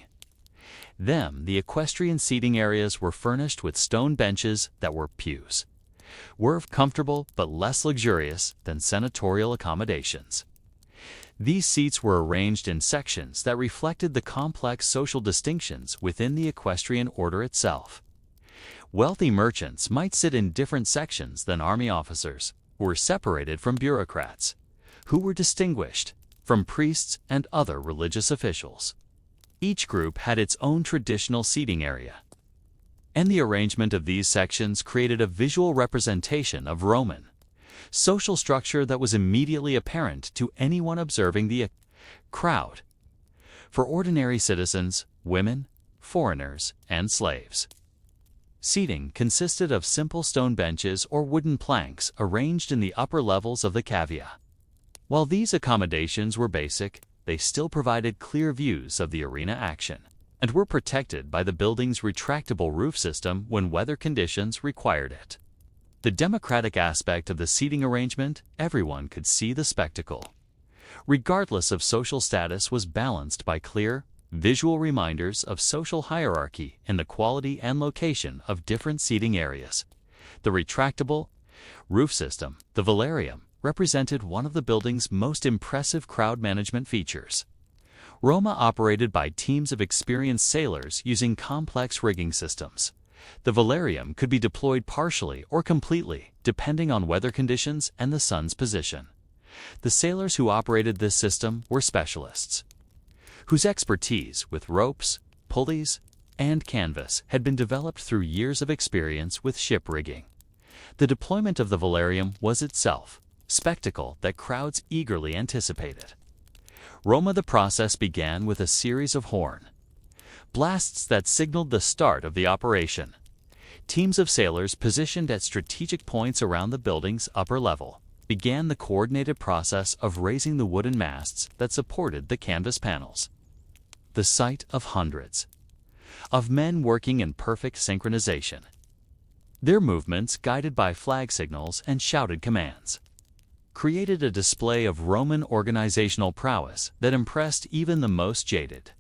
them. The equestrian seating areas were furnished with stone benches that were pews, were comfortable but less luxurious than senatorial accommodations. These seats were arranged in sections that reflected the complex social distinctions within the equestrian order itself. Wealthy merchants might sit in different sections than army officers, who were separated from bureaucrats, who were distinguished from priests and other religious officials. Each group had its own traditional seating area, and the arrangement of these sections created a visual representation of Roman social structure that was immediately apparent to anyone observing the crowd. For ordinary citizens, women, foreigners, and slaves, seating consisted of simple stone benches or wooden planks arranged in the upper levels of the cavea. While these accommodations were basic, they still provided clear views of the arena action and were protected by the building's retractable roof system when weather conditions required it. The democratic aspect of the seating arrangement, everyone could see the spectacle, regardless of social status, was balanced by clear, visual reminders of social hierarchy in the quality and location of different seating areas. The retractable roof system, the velarium, represented one of the building's most impressive crowd management features. Roma operated by teams of experienced sailors using complex rigging systems. The velarium could be deployed partially or completely, depending on weather conditions and the sun's position. The sailors who operated this system were specialists, whose expertise with ropes, pulleys, and canvas had been developed through years of experience with ship rigging. The deployment of the velarium was itself a spectacle that crowds eagerly anticipated. The process began with a series of horn blasts that signaled the start of the operation. Teams of sailors positioned at strategic points around the building's upper level began the coordinated process of raising the wooden masts that supported the canvas panels. The sight of hundreds of men working in perfect synchronization, their movements guided by flag signals and shouted commands, created a display of Roman organizational prowess that impressed even the most jaded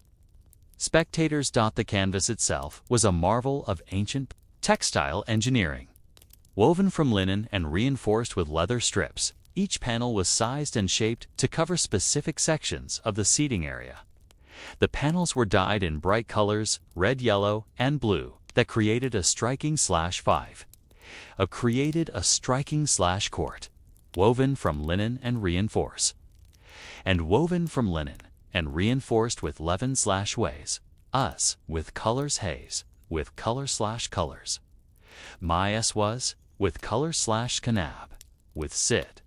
spectators. The canvas itself was a marvel of ancient textile engineering. Woven from linen and reinforced with leather strips, each panel was sized and shaped to cover specific sections of the seating area. The panels were dyed in bright colors, red, yellow, and blue, that created a striking court, woven from linen and reinforced. With leaven/ways, with colors haze, with colors. My was, with colors/canab, with sid,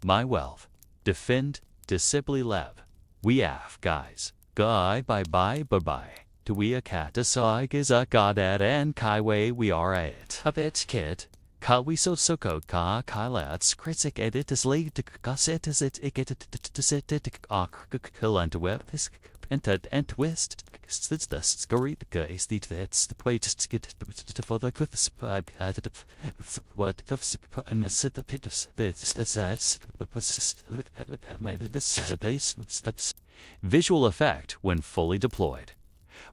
my wealth, defend, disciply lev, we have guys, guy bye, to we a cat asig is a god at and kaiway we are it. A bit kid, ka we so ka kailats kritik edit is late to gusset is it to sit it and web this and twist sits the scurry the guys that's the way to get for the with what and sit the pit that's visual effect when fully deployed.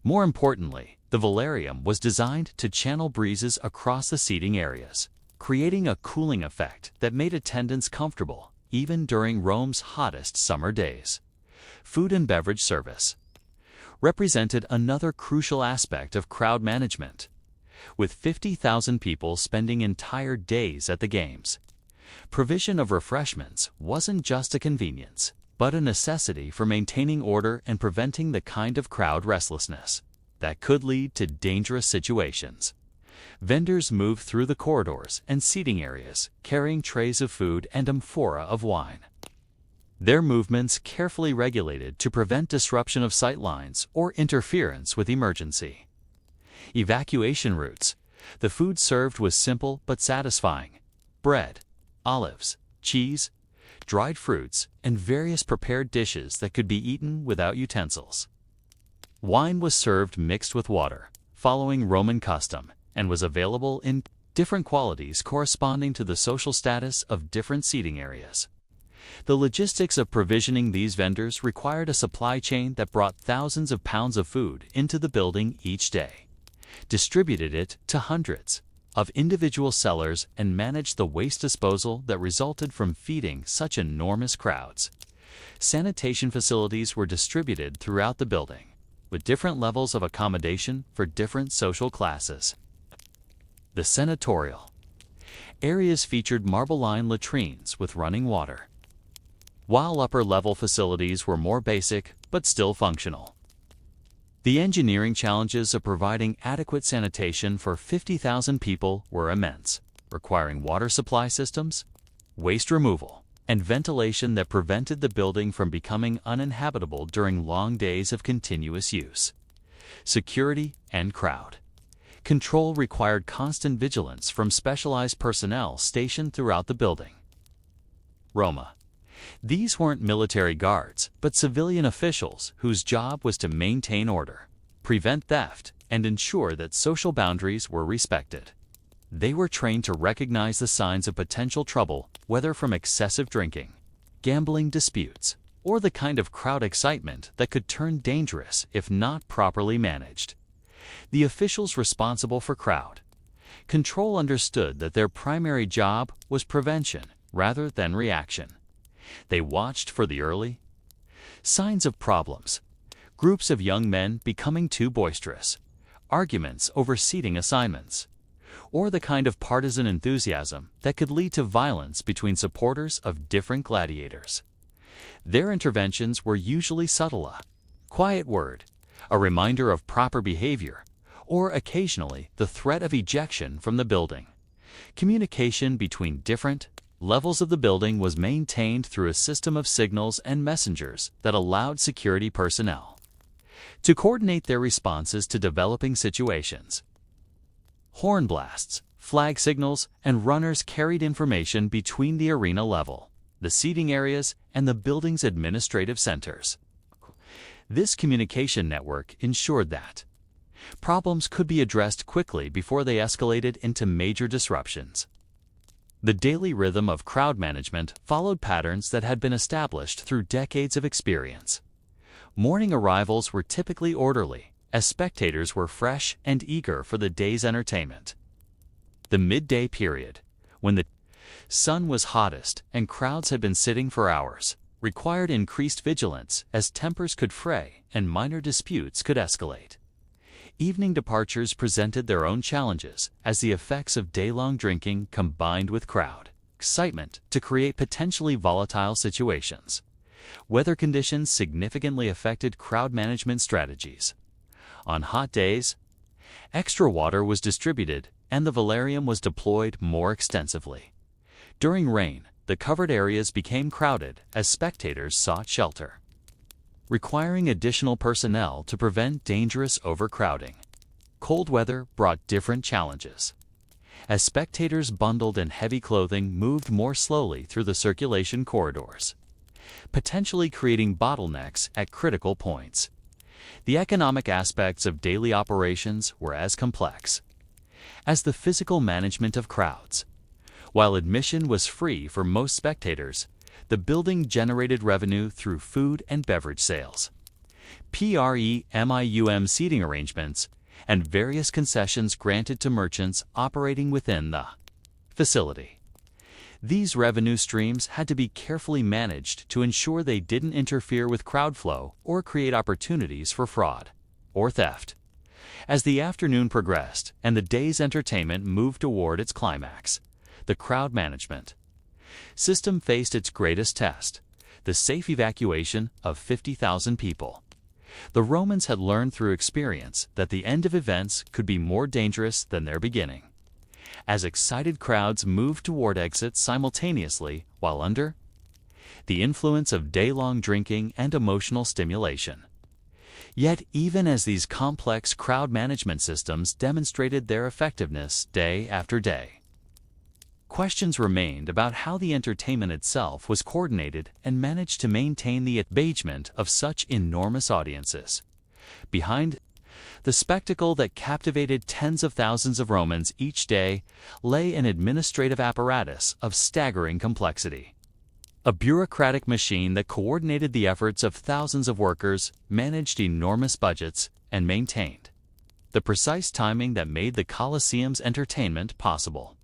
More importantly, the velarium was designed to channel breezes across the seating areas, creating a cooling effect that made attendance comfortable even during Rome's hottest summer days. Food and beverage service represented another crucial aspect of crowd management. With 50,000 people spending entire days at the games, provision of refreshments wasn't just a convenience, but a necessity for maintaining order and preventing the kind of crowd restlessness that could lead to dangerous situations. Vendors moved through the corridors and seating areas, carrying trays of food and amphora of wine, their movements carefully regulated to prevent disruption of sight lines or interference with emergency evacuation routes. The food served was simple but satisfying: bread, olives, cheese, dried fruits, and various prepared dishes that could be eaten without utensils. Wine was served mixed with water, following Roman custom, and was available in different qualities corresponding to the social status of different seating areas. The logistics of provisioning these vendors required a supply chain that brought thousands of pounds of food into the building each day, distributed it to hundreds of individual sellers, and managed the waste disposal that resulted from feeding such enormous crowds. Sanitation facilities were distributed throughout the building, with different levels of accommodation for different social classes. The senatorial areas featured marble-lined latrines with running water, while upper-level facilities were more basic but still functional. The engineering challenges of providing adequate sanitation for 50,000 people were immense, requiring water supply systems, waste removal, and ventilation that prevented the building from becoming uninhabitable during long days of continuous use. Security and crowd control required constant vigilance from specialized personnel stationed throughout the building. Roma These weren't military guards, but civilian officials whose job was to maintain order, prevent theft, and ensure that social boundaries were respected. They were trained to recognize the signs of potential trouble, whether from excessive drinking, gambling disputes, or the kind of crowd excitement that could turn dangerous if not properly managed. The officials responsible for crowd control understood that their primary job was prevention rather than reaction. They watched for the early signs of problems, groups of young men becoming too boisterous, arguments over seating assignments, or the kind of partisan enthusiasm that could lead to violence between supporters of different gladiators. Their interventions were usually subtle, a quiet word, a reminder of proper behavior, or occasionally the threat of ejection from the building. Communication between different levels of the building was maintained through a system of signals and messengers that allowed security personnel to coordinate their responses to developing situations. Horn blasts, flag signals, and runners carried information between the arena level, the seating areas, and the building's administrative centers. This communication network ensured that problems could be addressed quickly before they escalated into major disruptions. The daily rhythm of crowd management followed patterns that had been established through decades of experience. Morning arrivals were typically orderly, as spectators were fresh and eager for the day's entertainment. The midday period, when the sun was hottest and crowds had been sitting for hours, required increased vigilance as tempers could fray and minor disputes could escalate. Evening departures presented their own challenges as the effects of day-long drinking combined with crowd excitement to create potentially volatile situations. Weather conditions significantly affected crowd management strategies. On hot days, extra water was distributed and the velarium was deployed more extensively. During rain, the covered areas became crowded as spectators sought shelter, requiring additional personnel to prevent dangerous overcrowding. Cold weather brought different challenges, as spectators bundled in heavy clothing moved more slowly through the circulation corridors, potentially creating bottlenecks at critical points. The economic aspects of daily operations were as complex as the physical management of crowds. While admission was free for most spectators, the building generated revenue through food and beverage sales, premium seating arrangements, and various concessions granted to merchants operating within the facility. These revenue streams had to be carefully managed to ensure they didn't interfere with crowd flow or create opportunities for fraud or theft. As the afternoon progressed and the day's entertainment moved toward its climax, the crowd management system faced its greatest test, the safe evacuation of 50,000 people. The Romans had learned through experience that the end of events could be more dangerous than their beginning, as excited crowds moved toward exits simultaneously while under the influence of day-long drinking and emotional stimulation. Yet even as these complex crowd management systems demonstrated their effectiveness day after day, questions remained about how the entertainment itself was coordinated and managed to maintain the engagement of such enormous audiences. Behind the spectacle that captivated tens of thousands of Romans each day lay an administrative apparatus of staggering complexity. A bureaucratic machine that coordinated the efforts of thousands of workers, managed enormous budgets, and maintained the precise timing that made the Colosseum's entertainment possible.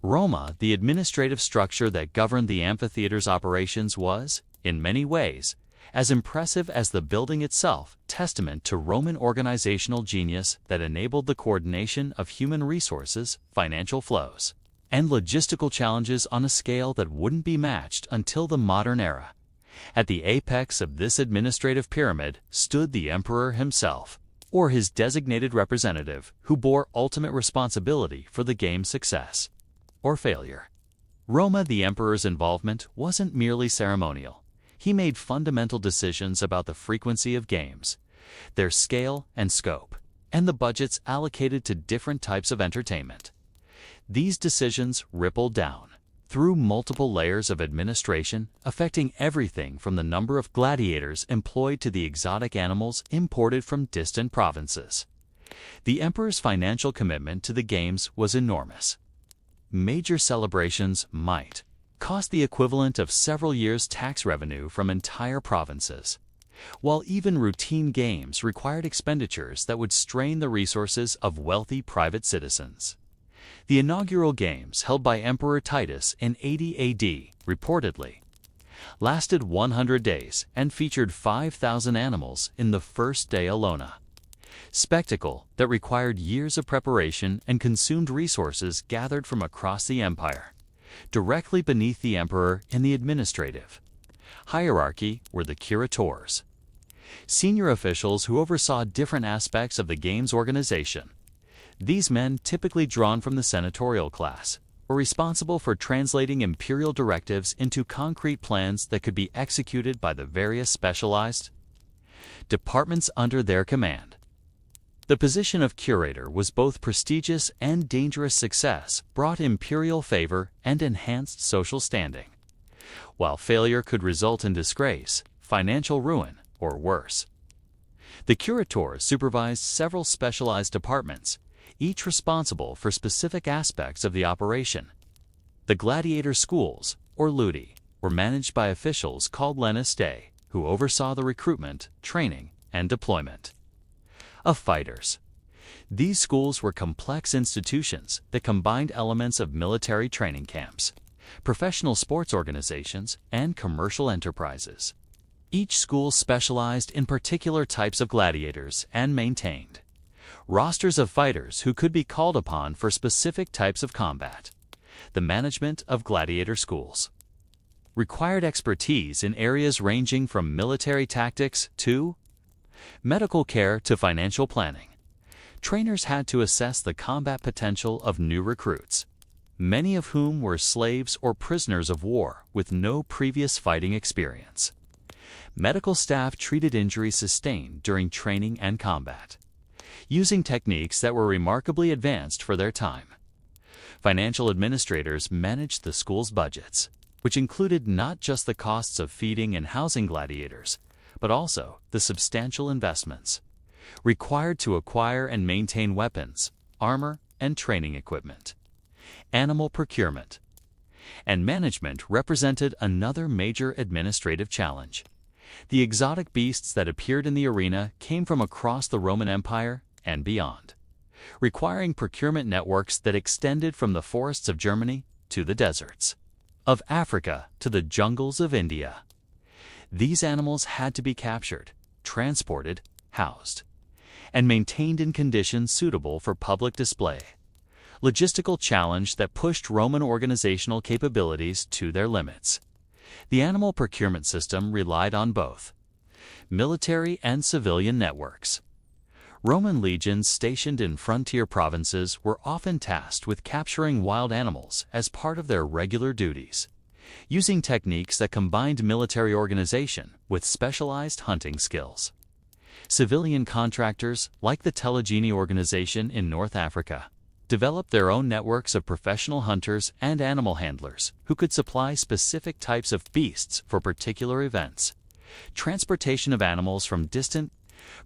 Roma, the administrative structure that governed the amphitheater's operations, was, in many ways, as impressive as the building itself, testament to Roman organizational genius that enabled the coordination of human resources, financial flows, and logistical challenges on a scale that wouldn't be matched until the modern era. At the apex of this administrative pyramid stood the emperor himself, or his designated representative, who bore ultimate responsibility for the game's success or failure. Roma, the emperor's involvement wasn't merely ceremonial. He made fundamental decisions about the frequency of games, their scale and scope, and the budgets allocated to different types of entertainment. These decisions rippled down through multiple layers of administration affecting everything from the number of gladiators employed to the exotic animals imported from distant provinces. The emperor's financial commitment to the games was enormous. Major celebrations might cost the equivalent of several years' tax revenue from entire provinces, while even routine games required expenditures that would strain the resources of wealthy private citizens. The inaugural games, held by Emperor Titus in 80 AD, reportedly lasted 100 days and featured 5,000 animals in the first day alone. Spectacle that required years of preparation and consumed resources gathered from across the empire. Directly beneath the emperor in the administrative hierarchy were the curators, senior officials who oversaw different aspects of the game's organization. These men, typically drawn from the senatorial class, were responsible for translating imperial directives into concrete plans that could be executed by the various specialized departments under their command. The position of curator was both prestigious and dangerous. Success brought imperial favor and enhanced social standing, while failure could result in disgrace, financial ruin, or worse. The curators supervised several specialized departments, each responsible for specific aspects of the operation. The gladiator schools, or ludi, were managed by officials called lanistae, who oversaw the recruitment, training, and deployment of fighters. These schools were complex institutions that combined elements of military training camps, professional sports organizations, and commercial enterprises. Each school specialized in particular types of gladiators and maintained rosters of fighters who could be called upon for specific types of combat. The management of gladiator schools required expertise in areas ranging from military tactics to medical care to financial planning. Trainers had to assess the combat potential of new recruits, many of whom were slaves or prisoners of war with no previous fighting experience. Medical staff treated injuries sustained during training and combat, using techniques that were remarkably advanced for their time. Financial administrators managed the school's budgets, which included not just the costs of feeding and housing gladiators, but also the substantial investments required to acquire and maintain weapons, armor, and training equipment. Animal procurement and management represented another major administrative challenge. The exotic beasts that appeared in the arena came from across the Roman Empire and beyond, requiring procurement networks that extended from the forests of Germany to the deserts of Africa to the jungles of India. These animals had to be captured, transported, housed, and maintained in conditions suitable for public display. Logistical challenge that pushed Roman organizational capabilities to their limits. The animal procurement system relied on both military and civilian networks. Roman legions stationed in frontier provinces were often tasked with capturing wild animals as part of their regular duties, using techniques that combined military organization with specialized hunting skills. Civilian contractors, like the Telegini organization in North Africa, developed their own networks of professional hunters and animal handlers who could supply specific types of beasts for particular events. Transportation of animals from distant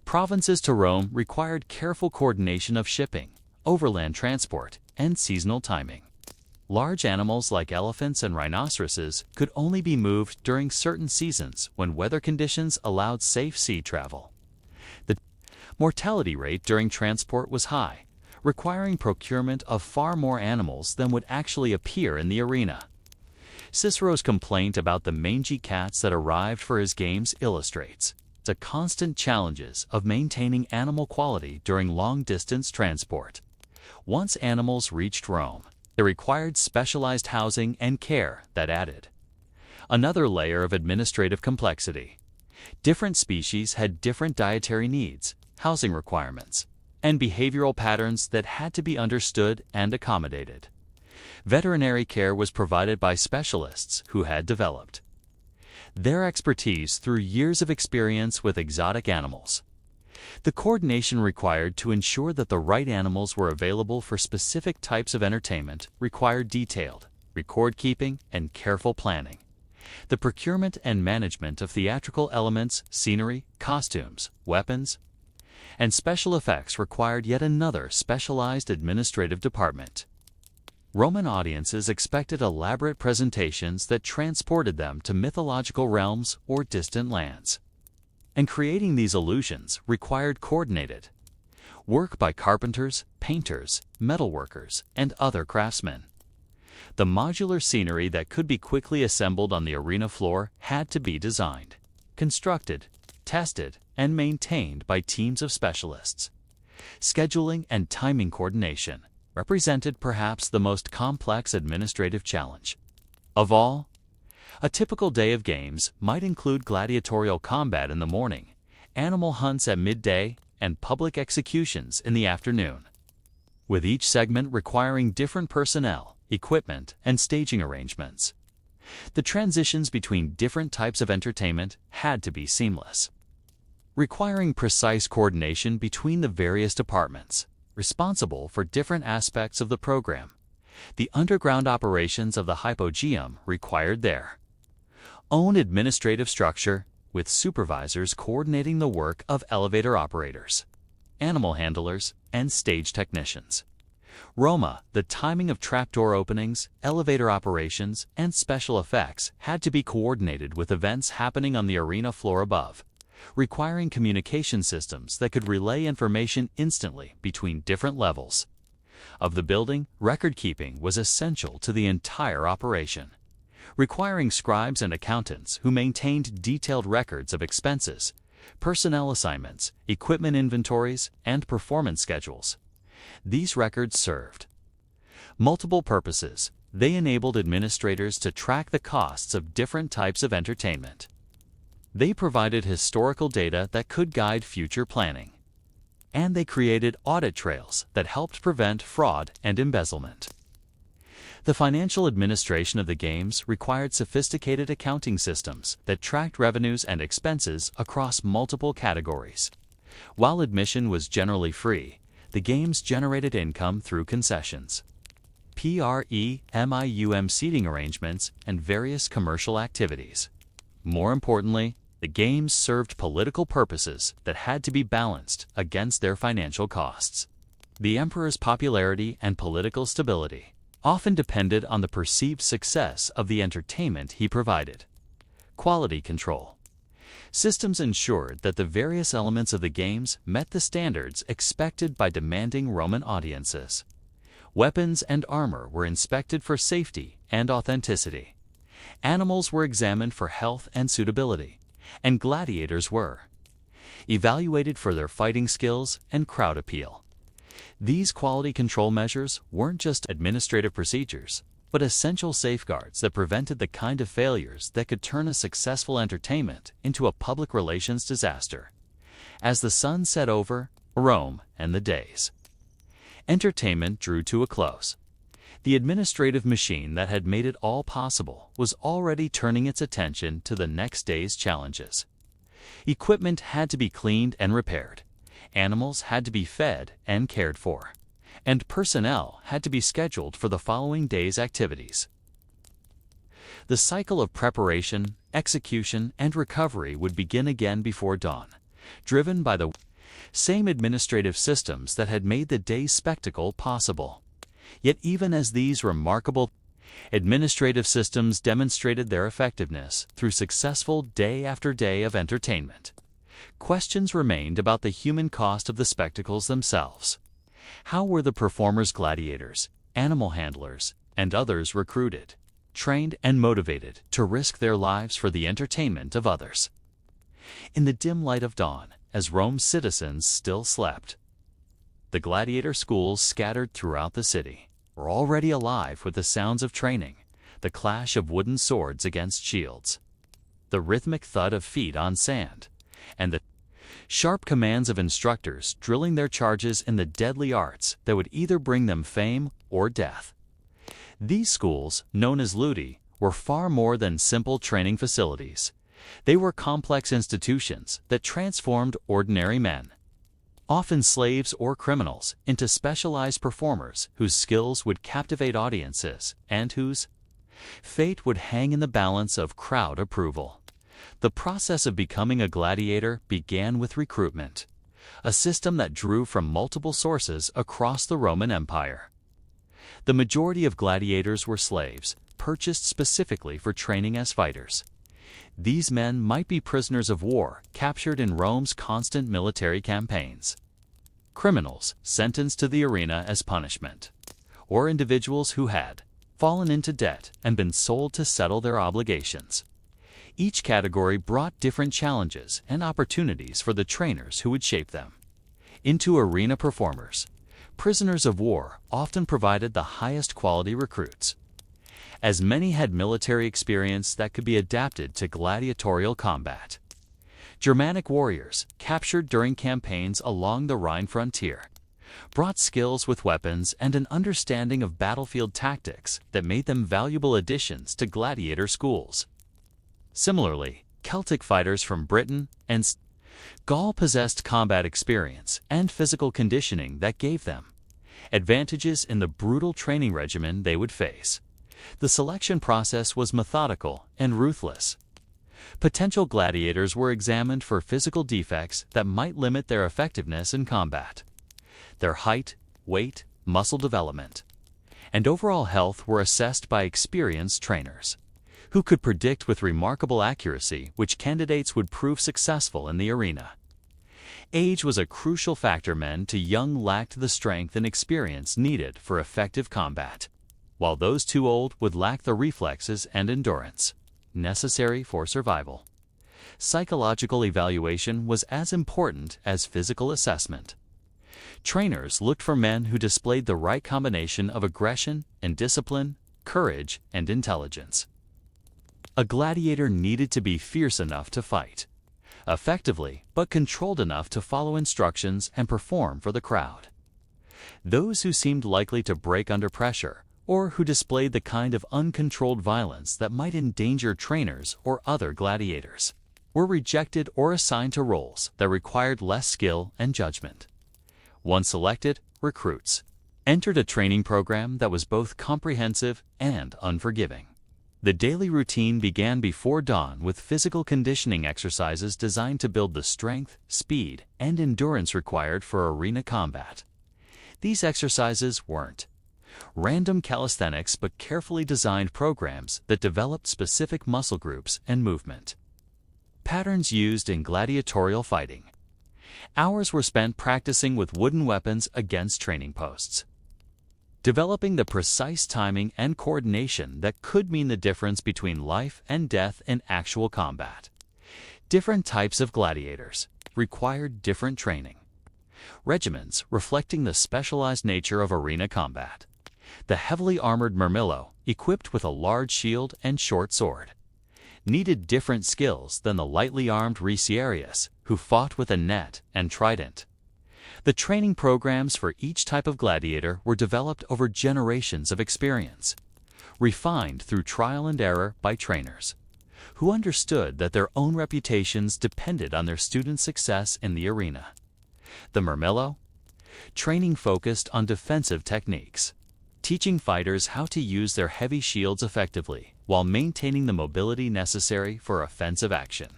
provinces to Rome required careful coordination of shipping, overland transport, and seasonal timing. Large animals like elephants and rhinoceroses could only be moved during certain seasons when weather conditions allowed safe sea travel. The mortality rate during transport was high, requiring procurement of far more animals than would actually appear in the arena. Cicero's complaint about the mangy cats that arrived for his games illustrates the constant challenges of maintaining animal quality during long-distance transport. Once animals reached Rome, they required specialized housing and care that added another layer of administrative complexity. Different species had different dietary needs, housing requirements, and behavioral patterns that had to be understood and accommodated. Veterinary care was provided by specialists who had developed their expertise through years of experience with exotic animals. The coordination required to ensure that the right animals were available for specific types of entertainment required detailed record-keeping, and careful planning. The procurement and management of theatrical elements, scenery, costumes, weapons, and special effects required yet another specialized administrative department. Roman audiences expected elaborate presentations that transported them to mythological realms or distant lands. And creating these illusions required coordinated work by carpenters, painters, metalworkers, and other craftsmen. The modular scenery that could be quickly assembled on the arena floor had to be designed, constructed, tested, and maintained by teams of specialists. Scheduling and timing coordination represented perhaps the most complex administrative challenge of all. A typical day of games might include gladiatorial combat in the morning, animal hunts at midday, and public executions in the afternoon, with each segment requiring different personnel, equipment, and staging arrangements. The transitions between different types of entertainment had to be seamless, requiring precise coordination between the various departments responsible for different aspects of the program. The underground operations of the hypogeum required their own administrative structure, with supervisors coordinating the work of elevator operators, animal handlers, and stage technicians. Roma, the timing of trapdoor openings, elevator operations, and special effects had to be coordinated with events happening on the arena floor above, requiring communication systems that could relay information instantly between different levels of the building. Record-keeping was essential to the entire operation, requiring scribes and accountants who maintained detailed records of expenses, personnel assignments, equipment inventories, and performance schedules. These records served multiple purposes. They enabled administrators to track the costs of different types of entertainment. They provided historical data that could guide future planning. And they created audit trails that helped prevent fraud and embezzlement. The financial administration of the games required sophisticated accounting systems that tracked revenues and expenses across multiple categories. While admission was generally free, the games generated income through concessions, premium seating arrangements, and various commercial activities. More importantly, the games served political purposes that had to be balanced against their financial costs. The emperor's popularity and political stability often depended on the perceived success of the entertainment he provided. Quality control systems ensured that the various elements of the games met the standards expected by demanding Roman audiences. Weapons and armor were inspected for safety and authenticity. Animals were examined for health and suitability, and gladiators were evaluated for their fighting skills and crowd appeal. These quality control measures weren't just administrative procedures, but essential safeguards that prevented the kind of failures that could turn a successful entertainment into a public relations disaster. As the sun set over Rome and the days entertainment drew to a close, the administrative machine that had made it all possible was already turning its attention to the next day's challenges. Equipment had to be cleaned and repaired, animals had to be fed and cared for, and personnel had to be scheduled for the following day's activities. The cycle of preparation, execution, and recovery would begin again before dawn, driven by the same administrative systems that had made the day's spectacle possible. Yet even as these remarkable administrative systems demonstrated their effectiveness through successful day after day of entertainment, questions remained about the human cost of the spectacles themselves. How were the performers, gladiators, animal handlers, and others recruited, trained, and motivated to risk their lives for the entertainment of others? In the dim light of dawn, as Rome's citizens still slept, the gladiator schools scattered throughout the city were already alive with the sounds of training, the clash of wooden swords against shields, the rhythmic thud of feet on sand, and the sharp commands of instructors drilling their charges in the deadly arts that would either bring them fame or death. These schools, known as ludi, were far more than simple training facilities. They were complex institutions that transformed ordinary men, often slaves or criminals, into specialized performers whose skills would captivate audiences and whose Fate would hang in the balance of crowd approval. The process of becoming a gladiator began with recruitment, a system that drew from multiple sources across the Roman Empire. The majority of gladiators were slaves, purchased specifically for training as fighters. These men might be prisoners of war captured in Rome's constant military campaigns, criminals sentenced to the arena as punishment, or individuals who had fallen into debt and been sold to settle their obligations. Each category brought different challenges and opportunities for the trainers who would shape them. Into arena performers, prisoners of war often provided the highest quality recruits, as many had military experience that could be adapted to gladiatorial combat. Germanic warriors, captured during campaigns along the Rhine frontier, brought skills with weapons and an understanding of battlefield tactics that made them valuable additions to gladiator schools. Similarly, Celtic fighters from Britain and Gaul possessed combat experience and physical conditioning that gave them advantages in the brutal training regimen they would face. The selection process was methodical and ruthless. Potential gladiators were examined for physical defects that might limit their effectiveness in combat. Their height, weight, muscle development, and overall health were assessed by experienced trainers, who could predict with remarkable accuracy which candidates would prove successful in the arena. Age was a crucial factor. Men too young lacked the strength and experience needed for effective combat, while those too old would lack the reflexes and endurance necessary for survival. Psychological evaluation was as important as physical assessment. Trainers looked for men who displayed the right combination of aggression and discipline, courage and intelligence. A gladiator needed to be fierce enough to fight effectively, but controlled enough to follow instructions and perform for the crowd. Those who seemed likely to break under pressure, or who displayed the kind of uncontrolled violence that might endanger trainers or other gladiators, were rejected or assigned to roles that required less skill and judgment. Once selected, recruits entered a training program that was both comprehensive and unforgiving. The daily routine began before dawn with physical conditioning exercises designed to build the strength, speed, and endurance required for arena combat. These exercises weren't random calisthenics but carefully designed programs that developed specific muscle groups and movement patterns used in gladiatorial fighting. Hours were spent practicing with wooden weapons against training posts, developing the precise timing and coordination that could mean the difference between life and death in actual combat. Different types of gladiators required different training regimens reflecting the specialized nature of arena combat. The heavily armored Murmillo, equipped with a large shield and short sword, needed different skills than the lightly armed Riciarius, who fought with a net and trident. The training programs for each type of gladiator were developed over generations of experience, refined through trial and error by trainers, who understood that their own reputations depended on their students' success in the arena. The Murmillo, training focused on defensive techniques, teaching fighters how to use their heavy shields effectively while maintaining the mobility necessary for offensive action.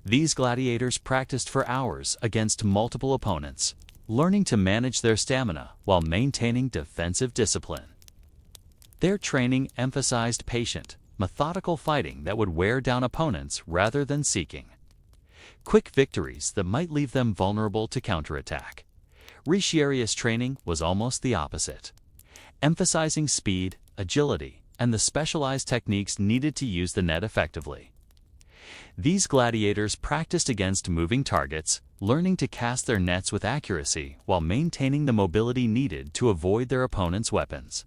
These gladiators practiced for hours against multiple opponents, learning to manage their stamina while maintaining defensive discipline. Their training emphasized patient, methodical fighting that would wear down opponents rather than seeking quick victories that might leave them vulnerable to counterattack. Riciarius training was almost the opposite, emphasizing speed, agility, and the specialized techniques needed to use the net effectively. These gladiators practiced against moving targets, learning to cast their nets with accuracy while maintaining the mobility needed to avoid their opponent's weapons.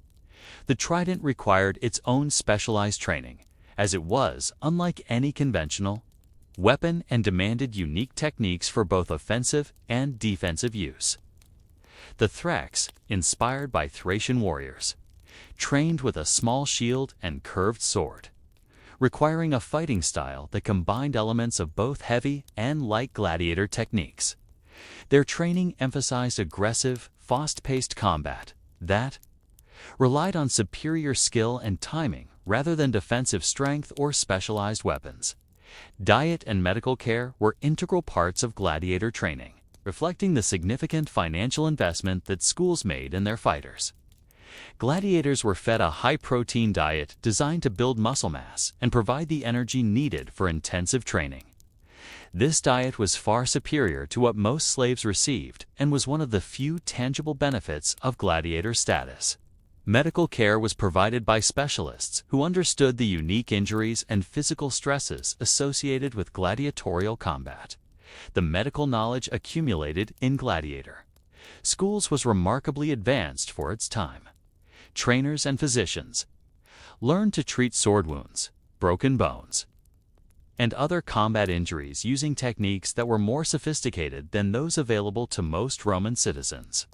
The trident required its own specialized training, as it was unlike any conventional weapon and demanded unique techniques for both offensive and defensive use. The Thrax, inspired by Thracian warriors, trained with a small shield and curved sword, requiring a fighting style that combined elements of both heavy and light gladiator techniques. Their training emphasized aggressive, fast-paced combat that relied on superior skill and timing rather than defensive strength or specialized weapons. Diet and medical care were integral parts of gladiator training, reflecting the significant financial investment that schools made in their fighters. Gladiators were fed a high-protein diet designed to build muscle mass and provide the energy needed for intensive training. This diet was far superior to what most slaves received and was one of the few tangible benefits of gladiator status. Medical care was provided by specialists who understood the unique injuries and physical stresses associated with gladiatorial combat. The medical knowledge accumulated in Gladiator schools was remarkably advanced for its time. Trainers and physicians learned to treat sword wounds, broken bones, and other combat injuries using techniques that were more sophisticated than those available to most Roman citizens.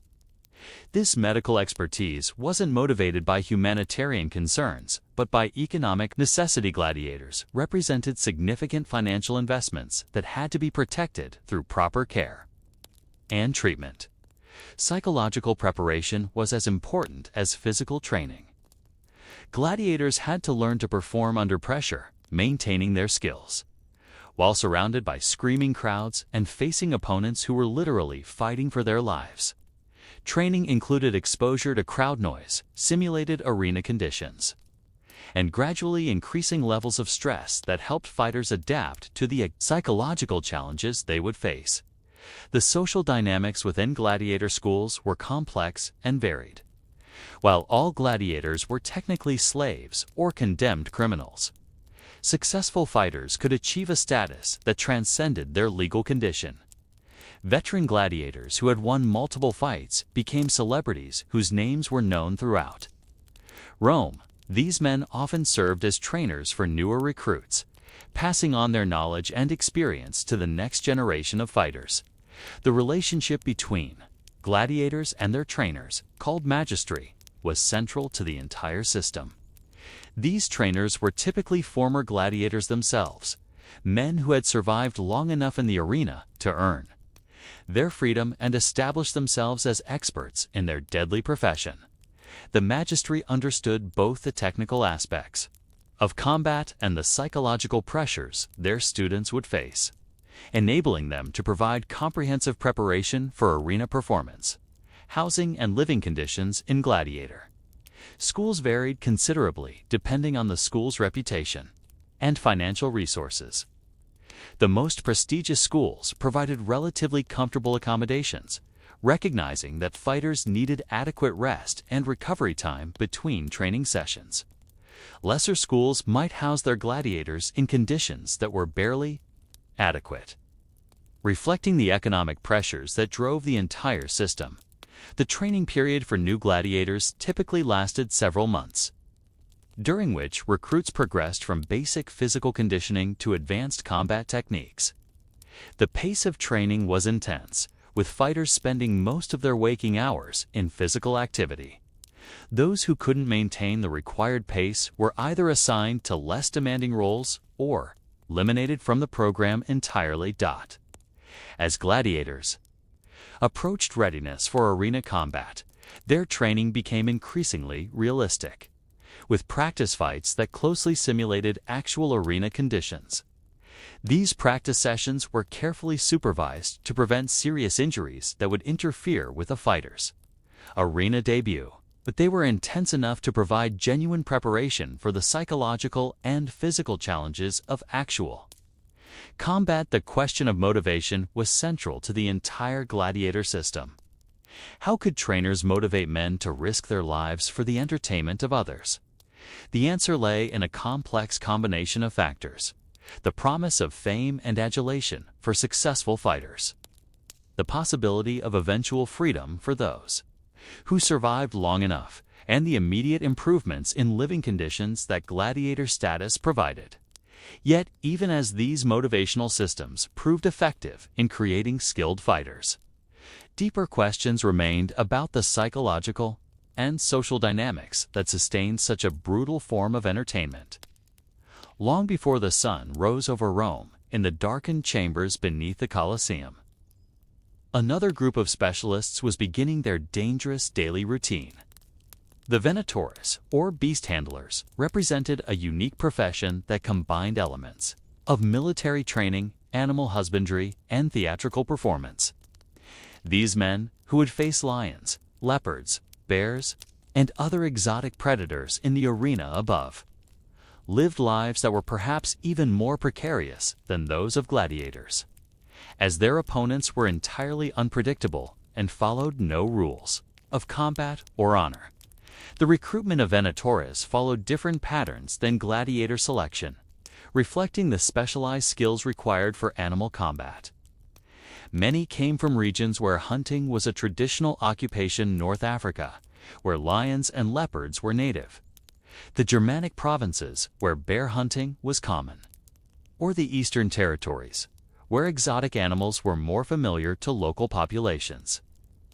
This medical expertise wasn't motivated by humanitarian concerns, but by economic necessity. Gladiators represented significant financial investments that had to be protected through proper care and treatment. Psychological preparation was as important as physical training. Gladiators had to learn to perform under pressure, maintaining their skills, while surrounded by screaming crowds and facing opponents who were literally fighting for their lives. Training included exposure to crowd noise, simulated arena conditions, and gradually increasing levels of stress that helped fighters adapt to the psychological challenges they would face. The social dynamics within gladiator schools were complex and varied. While all gladiators were technically slaves or condemned criminals, successful fighters could achieve a status that transcended their legal condition. Veteran gladiators who had won multiple fights became celebrities whose names were known throughout Rome. These men often served as trainers for newer recruits, passing on their knowledge and experience to the next generation of fighters. The relationship between gladiators and their trainers, called magistry, was central to the entire system. These trainers were typically former gladiators themselves, men who had survived long enough in the arena to earn their freedom and establish themselves as experts in their deadly profession. The magistry understood both the technical aspects of combat and the psychological pressures their students would face, enabling them to provide comprehensive preparation for arena performance. Housing and living conditions in Gladiator schools varied considerably depending on the school's reputation and financial resources. The most prestigious schools provided relatively comfortable accommodations, recognizing that fighters needed adequate rest and recovery time between training sessions. Lesser schools might house their gladiators in conditions that were barely adequate, reflecting the economic pressures that drove the entire system. The training period for new gladiators typically lasted several months, during which recruits progressed from basic physical conditioning to advanced combat techniques. The pace of training was intense, with fighters spending most of their waking hours in physical activity. Those who couldn't maintain the required pace were either assigned to less demanding roles or eliminated from the program entirely. As gladiators approached readiness for arena combat, their training became increasingly realistic, with practice fights that closely simulated actual arena conditions. These practice sessions were carefully supervised to prevent serious injuries that would interfere with a fighter's arena debut, but they were intense enough to provide genuine preparation for the psychological and physical challenges of actual combat. The question of motivation was central to the entire gladiator system. How could trainers motivate men to risk their lives for the entertainment of others? The answer lay in a complex combination of factors: the promise of fame and adulation for successful fighters, the possibility of eventual freedom for those who survived long enough, and the immediate improvements in living conditions that gladiator status provided. Yet, even as these motivational systems proved effective in creating skilled fighters, deeper questions remained about the psychological and social dynamics that sustained such a brutal form of entertainment. Long before the sun rose over Rome, in the darkened chambers beneath the Colosseum, another group of specialists was beginning their dangerous daily routine. The venatores, or beast handlers, represented a unique profession that combined elements of military training, animal husbandry, and theatrical performance. These men, who would face lions, leopards, bears, and other exotic predators in the arena above, lived lives that were perhaps even more precarious than those of gladiators, as their opponents were entirely unpredictable and followed no rules of combat or honor. The recruitment of venatores followed different patterns than gladiator selection, reflecting the specialized skills required for animal combat. Many came from regions where hunting was a traditional occupation in North Africa, where lions and leopards were native, the Germanic provinces, where bear hunting was common, or the Eastern territories, where exotic animals were more familiar to local populations.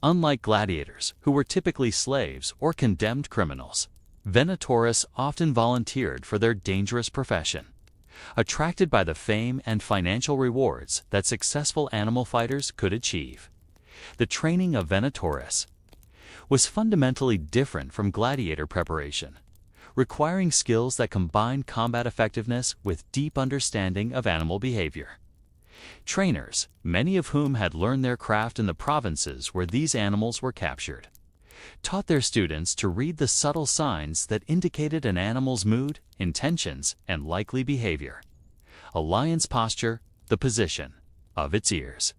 Unlike gladiators, who were typically slaves or condemned criminals, venatores often volunteered for their dangerous profession, attracted by the fame and financial rewards that successful animal fighters could achieve. The training of venatores was fundamentally different from gladiator preparation, requiring skills that combined combat effectiveness with deep understanding of animal behavior. Trainers, many of whom had learned their craft in the provinces where these animals were captured, taught their students to read the subtle signs that indicated an animal's mood, intentions, and likely behavior. A lion's posture, the position of its ears,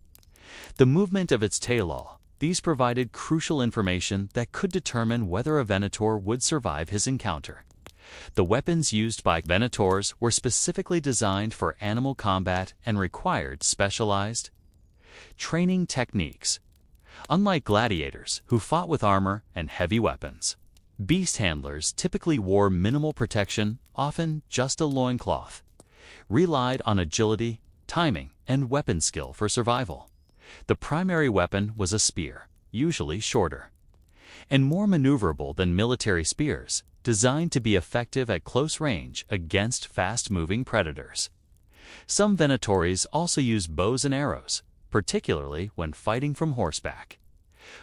the movement of its tail. These provided crucial information that could determine whether a venator would survive his encounter. The weapons used by venatores were specifically designed for animal combat and required specialized training techniques. Unlike gladiators, who fought with armor and heavy weapons, beast handlers typically wore minimal protection, often just a loincloth, relied on agility, timing, and weapon skill for survival. The primary weapon was a spear, usually shorter, and more maneuverable than military spears, designed to be effective at close range against fast-moving predators. Some venatores also used bows and arrows, particularly when fighting from horseback.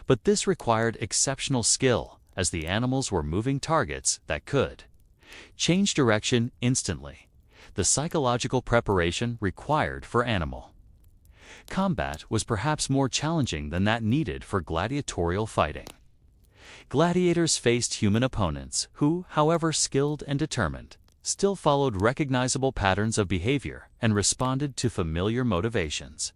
But this required exceptional skill, as the animals were moving targets that could change direction instantly. The psychological preparation required for animal combat was perhaps more challenging than that needed for gladiatorial fighting. Gladiators faced human opponents who, however skilled and determined, still followed recognizable patterns of behavior and responded to familiar motivations.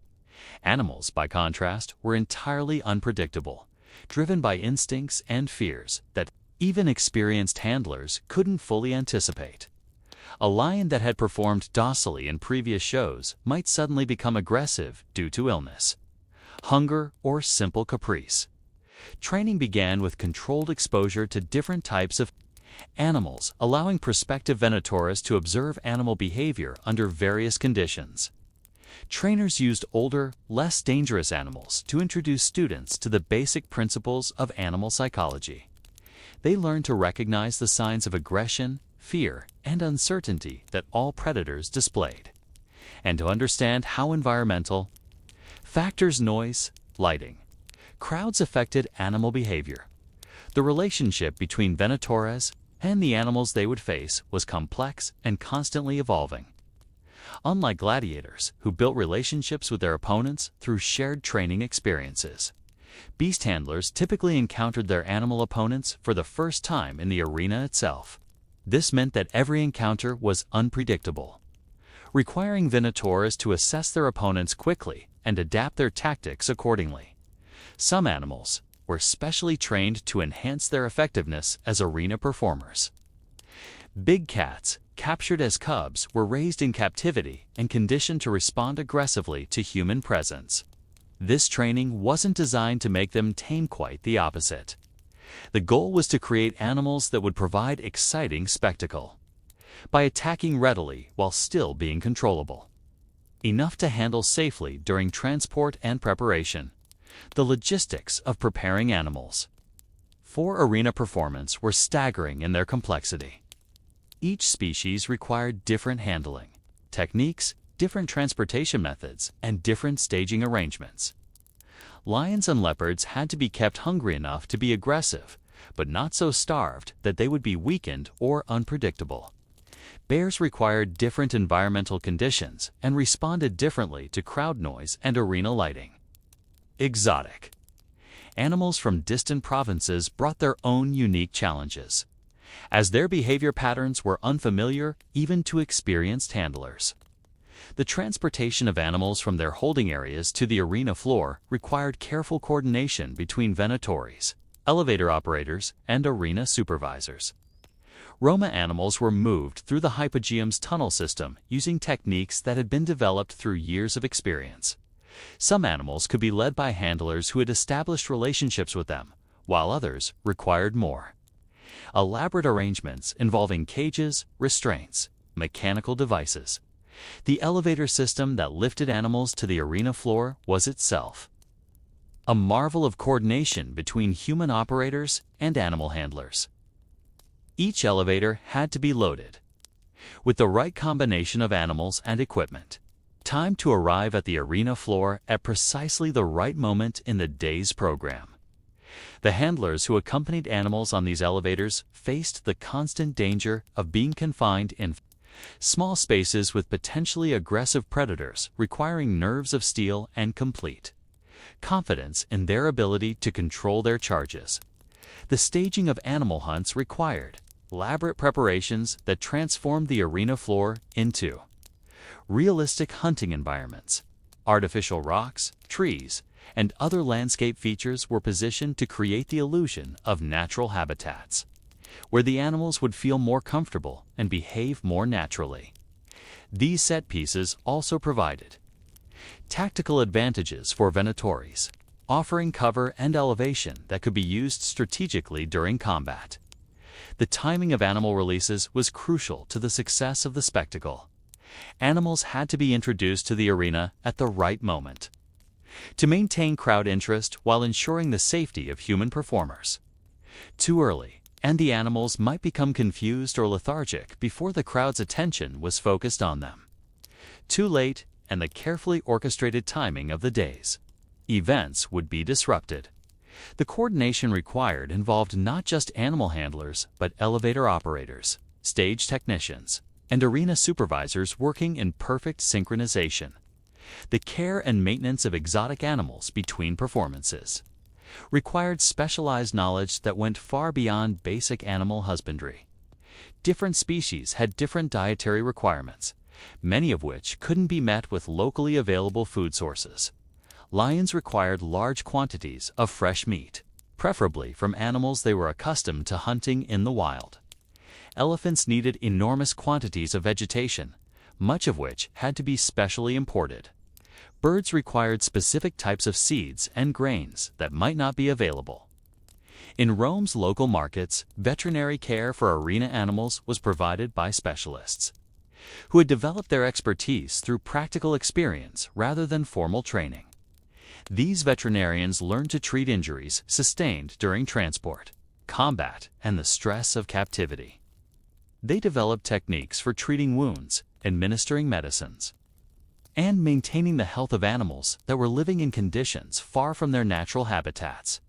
Animals, by contrast, were entirely unpredictable, driven by instincts and fears that even experienced handlers couldn't fully anticipate. A lion that had performed docilely in previous shows might suddenly become aggressive due to illness, hunger, or simple caprice. Training began with controlled exposure to different types of animals, allowing prospective venatores to observe animal behavior under various conditions. Trainers used older, less dangerous animals to introduce students to the basic principles of animal psychology. They learned to recognize the signs of aggression, fear, and uncertainty that all predators displayed, and to understand how environmental factors, noise, lighting, crowds affected animal behavior. The relationship between venatores and the animals they would face was complex and constantly evolving. Unlike gladiators, who built relationships with their opponents through shared training experiences, beast handlers typically encountered their animal opponents for the first time in the arena itself. This meant that every encounter was unpredictable, requiring venatores to assess their opponents quickly and adapt their tactics accordingly. Some animals were specially trained to enhance their effectiveness as arena performers. Big cats, captured as cubs, were raised in captivity and conditioned to respond aggressively to human presence. This training wasn't designed to make them tame, quite the opposite. The goal was to create animals that would provide exciting spectacle by attacking readily while still being controllable, enough to handle safely during transport and preparation. The logistics of preparing animals for arena performance were staggering in their complexity. Each species required different handling techniques, different transportation methods, and different staging arrangements. Lions and leopards had to be kept hungry enough to be aggressive, but not so starved that they would be weakened or unpredictable. Bears required different environmental conditions and responded differently to crowd noise and arena lighting. Exotic. Animals from distant provinces brought their own unique challenges, as their behavior patterns were unfamiliar even to experienced handlers. The transportation of animals from their holding areas to the arena floor required careful coordination between venatores, elevator operators, and arena supervisors. Roma animals were moved through the hypogeum's tunnel system using techniques that had been developed through years of experience. Some animals could be led by handlers who had established relationships with them, while others required more. Elaborate arrangements involving cages, restraints, mechanical devices. The elevator system that lifted animals to the arena floor was itself a marvel of coordination between human operators and animal handlers. Each elevator had to be loaded with the right combination of animals and equipment. Time to arrive at the arena floor at precisely the right moment in the day's program. The handlers who accompanied animals on these elevators faced the constant danger of being confined in small spaces with potentially aggressive predators requiring nerves of steel and complete confidence in their ability to control their charges. The staging of animal hunts required elaborate preparations that transformed the arena floor into realistic hunting environments. Artificial rocks, trees, and other landscape features were positioned to create the illusion of natural habitats, where the animals would feel more comfortable and behave more naturally. These set pieces also provided tactical advantages for venatores, offering cover and elevation that could be used strategically during combat. The timing of animal releases was crucial to the success of the spectacle. Animals had to be introduced to the arena at the right moment to maintain crowd interest while ensuring the safety of human performers. Too early, and the animals might become confused or lethargic before the crowd's attention was focused on them. Too late, and the carefully orchestrated timing of the day's events would be disrupted. The coordination required involved not just animal handlers, but elevator operators, stage technicians, and arena supervisors working in perfect synchronization. The care and maintenance of exotic animals between performances required specialized knowledge that went far beyond basic animal husbandry. Different species had different dietary requirements, many of which couldn't be met with locally available food sources. Lions required large quantities of fresh meat, preferably from animals they were accustomed to hunting in the wild. Elephants needed enormous quantities of vegetation, much of which had to be specially imported. Birds required specific types of seeds and grains that might not be available. In Rome's local markets, veterinary care for arena animals was provided by specialists, who had developed their expertise through practical experience rather than formal training. These veterinarians learned to treat injuries sustained during transport, combat, and the stress of captivity. They developed techniques for treating wounds, administering medicines, and maintaining the health of animals that were living in conditions far from their natural habitats.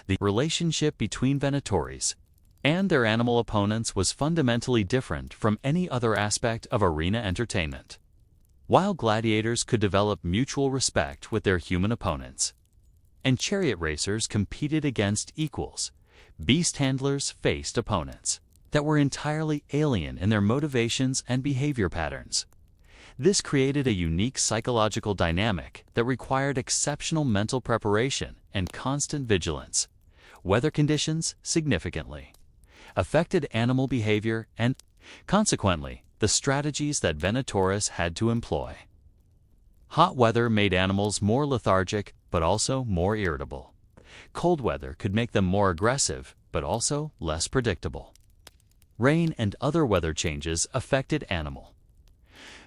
The relationship between venatores and their animal opponents was fundamentally different from any other aspect of arena entertainment. While gladiators could develop mutual respect with their human opponents, and chariot racers competed against equals, beast handlers faced opponents that were entirely alien in their motivations and behavior patterns. This created a unique psychological dynamic that required exceptional mental preparation and constant vigilance. Weather conditions significantly affected animal behavior and, consequently, the strategies that venatores had to employ. Hot weather made animals more lethargic, but also more irritable. Cold weather could make them more aggressive, but also less predictable. Rain and other weather changes affected animal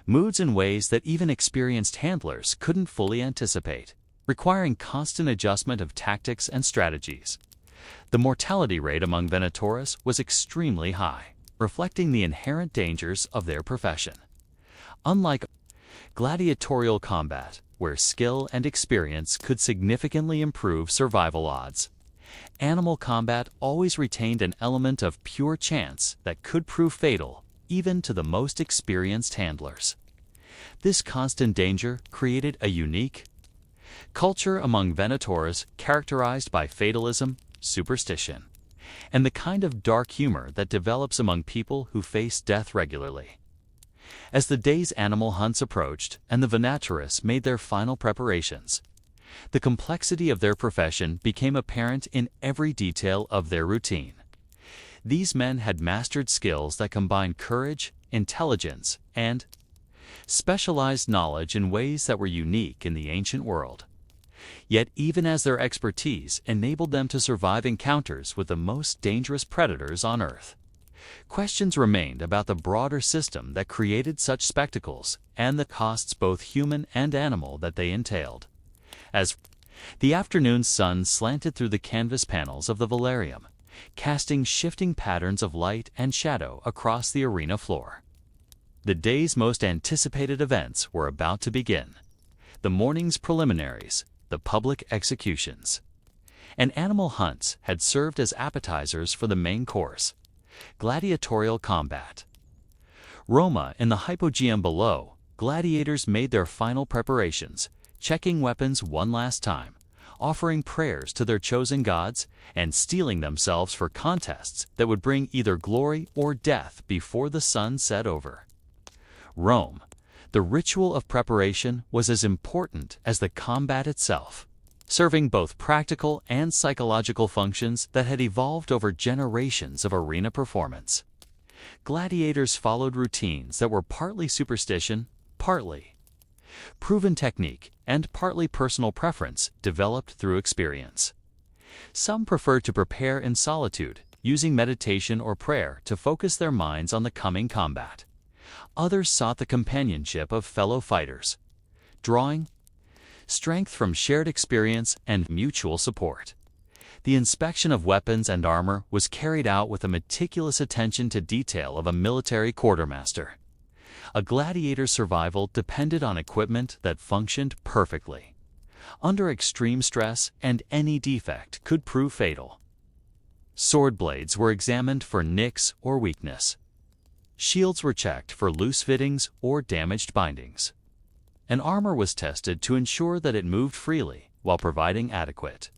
moods in ways that even experienced handlers couldn't fully anticipate, requiring constant adjustment of tactics and strategies. The mortality rate among venatores was extremely high, reflecting the inherent dangers of their profession. Unlike gladiatorial combat, where skill and experience could significantly improve survival odds, Animal combat always retained an element of pure chance that could prove fatal, even to the most experienced handlers. This constant danger created a unique culture among Venatores characterized by fatalism, superstition, and the kind of dark humor that develops among people who face death regularly. As the day's animal hunts approached and the Venatores made their final preparations, the complexity of their profession became apparent in every detail of their routine. These men had mastered skills that combined courage, intelligence, and specialized knowledge in ways that were unique in the ancient world. Yet even as their expertise enabled them to survive encounters with the most dangerous predators on Earth, questions remained about the broader system that created such spectacles and the costs both human and animal that they entailed. As the afternoon sun slanted through the canvas panels of the Valerium, casting shifting patterns of light and shadow across the arena floor, the day's most anticipated events were about to begin. The morning's preliminaries, the public executions, and animal hunts had served as appetizers for the main course, gladiatorial combat. Roma, in the hypogeum below, gladiators made their final preparations, checking weapons one last time, offering prayers to their chosen gods, and steeling themselves for contests that would bring either glory or death before the sun set over. Rome, the ritual of preparation was as important as the combat itself, serving both practical and psychological functions that had evolved over generations of arena performance. Gladiators followed routines that were partly superstition, partly proven technique, and partly personal preference developed through experience. Some preferred to prepare in solitude, using meditation or prayer to focus their minds on the coming combat. Others sought the companionship of fellow fighters, drawing strength from shared experience and mutual support. The inspection of weapons and armor was carried out with a meticulous attention to detail of a military quartermaster. A gladiator's survival depended on equipment that functioned perfectly under extreme stress, and any defect could prove fatal. Sword blades were examined for nicks or weakness. Shields were checked for loose fittings or damaged bindings. And armor was tested to ensure that it moved freely while providing adequate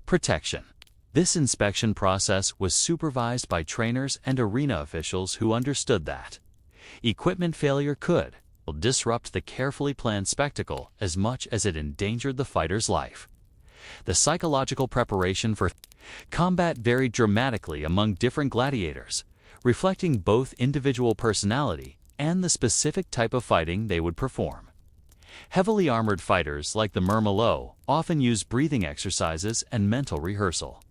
protection. This inspection process was supervised by trainers and arena officials who understood that equipment failure could disrupt the carefully planned spectacle as much as it endangered the fighter's life. The psychological preparation for combat varied dramatically among different gladiators, reflecting both individual personality and the specific type of fighting they would perform. Heavily armored fighters like the Murmillo often used breathing exercises and mental rehearsal,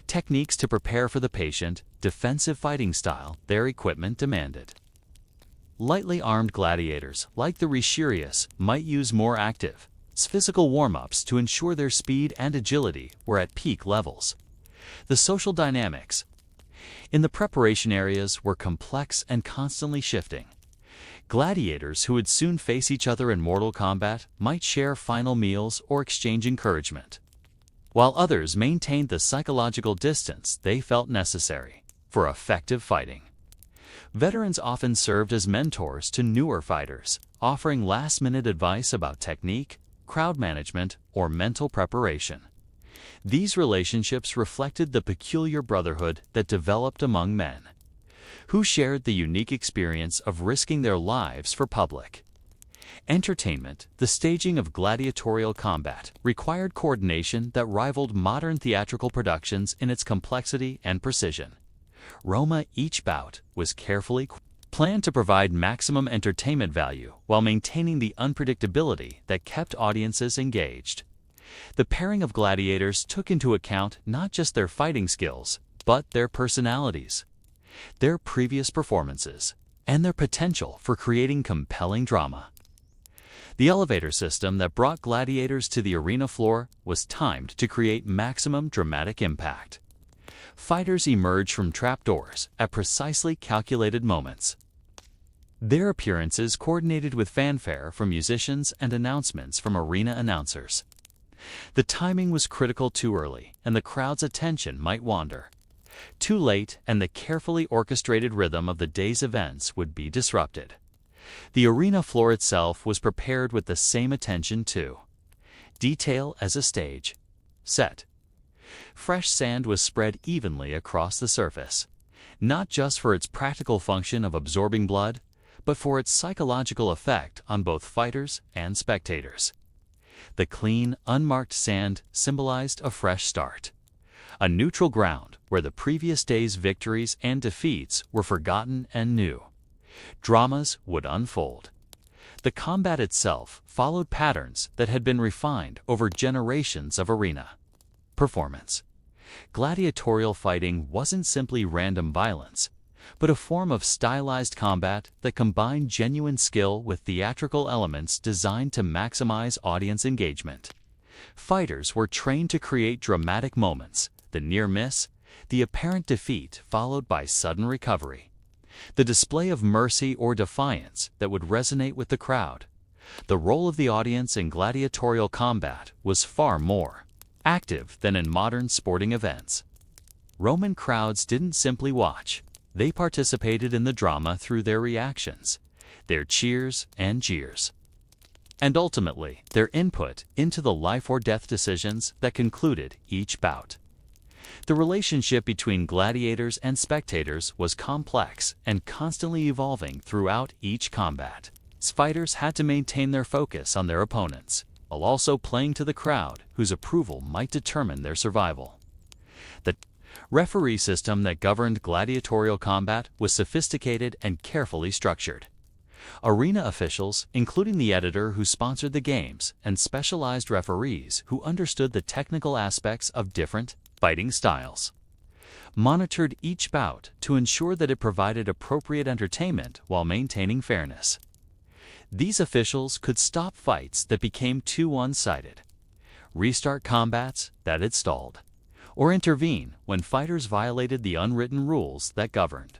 techniques to prepare for the patient, defensive fighting style their equipment demanded. Lightly armed gladiators, like the Ricerius, might use more active, physical warm-ups to ensure their speed and agility were at peak levels. The social dynamics in the preparation areas were complex and constantly shifting. Gladiators who would soon face each other in mortal combat might share final meals or exchange encouragement, while others maintained the psychological distance they felt necessary for effective fighting. Veterans often served as mentors to newer fighters, offering last-minute advice about technique, crowd management, or mental preparation. These relationships reflected the peculiar brotherhood that developed among men, who shared the unique experience of risking their lives for public entertainment. The staging of gladiatorial combat required coordination that rivaled modern theatrical productions in its complexity and precision. Roma, each bout was carefully planned to provide maximum entertainment value while maintaining the unpredictability that kept audiences engaged. The pairing of gladiators took into account not just their fighting skills, but their personalities, their previous performances, and their potential for creating compelling drama. The elevator system that brought gladiators to the arena floor was timed to create maximum dramatic impact. Fighters emerged from trapdoors at precisely calculated moments, their appearances coordinated with fanfare from musicians and announcements from arena announcers. The timing was critical too early, and the crowd's attention might wander. Too late, and the carefully orchestrated rhythm of the day's events would be disrupted. The arena floor itself was prepared with the same attention too. Detail as a stage. Set. Fresh sand was spread evenly across the surface, not just for its practical function of absorbing blood, but for its psychological effect on both fighters and spectators. The clean, unmarked sand symbolized a fresh start, a neutral ground where the previous day's victories and defeats were forgotten and new dramas would unfold. The combat itself followed patterns that had been refined over generations of arena performance. Gladiatorial fighting wasn't simply random violence, but a form of stylized combat that combined genuine skill with theatrical elements designed to maximize audience engagement. Fighters were trained to create dramatic moments, the near miss, the apparent defeat followed by sudden recovery, the display of mercy or defiance that would resonate with the crowd. The role of the audience in gladiatorial combat was far more active than in modern sporting events. Roman crowds didn't simply watch. They participated in the drama through their reactions, their cheers and jeers, and ultimately their input into the life or death decisions that concluded each bout. The relationship between gladiators and spectators was complex and constantly evolving throughout each combat. Fighters had to maintain their focus on their opponents, while also playing to the crowd whose approval might determine their survival. The referee system that governed gladiatorial combat was sophisticated and carefully structured. Arena officials, including the editor who sponsored the games, and specialized referees who understood the technical aspects of different fighting styles, monitored each bout to ensure that it provided appropriate entertainment while maintaining fairness. These officials could stop fights that became too one-sided, restart combats that had stalled, or intervene when fighters violated the unwritten rules that governed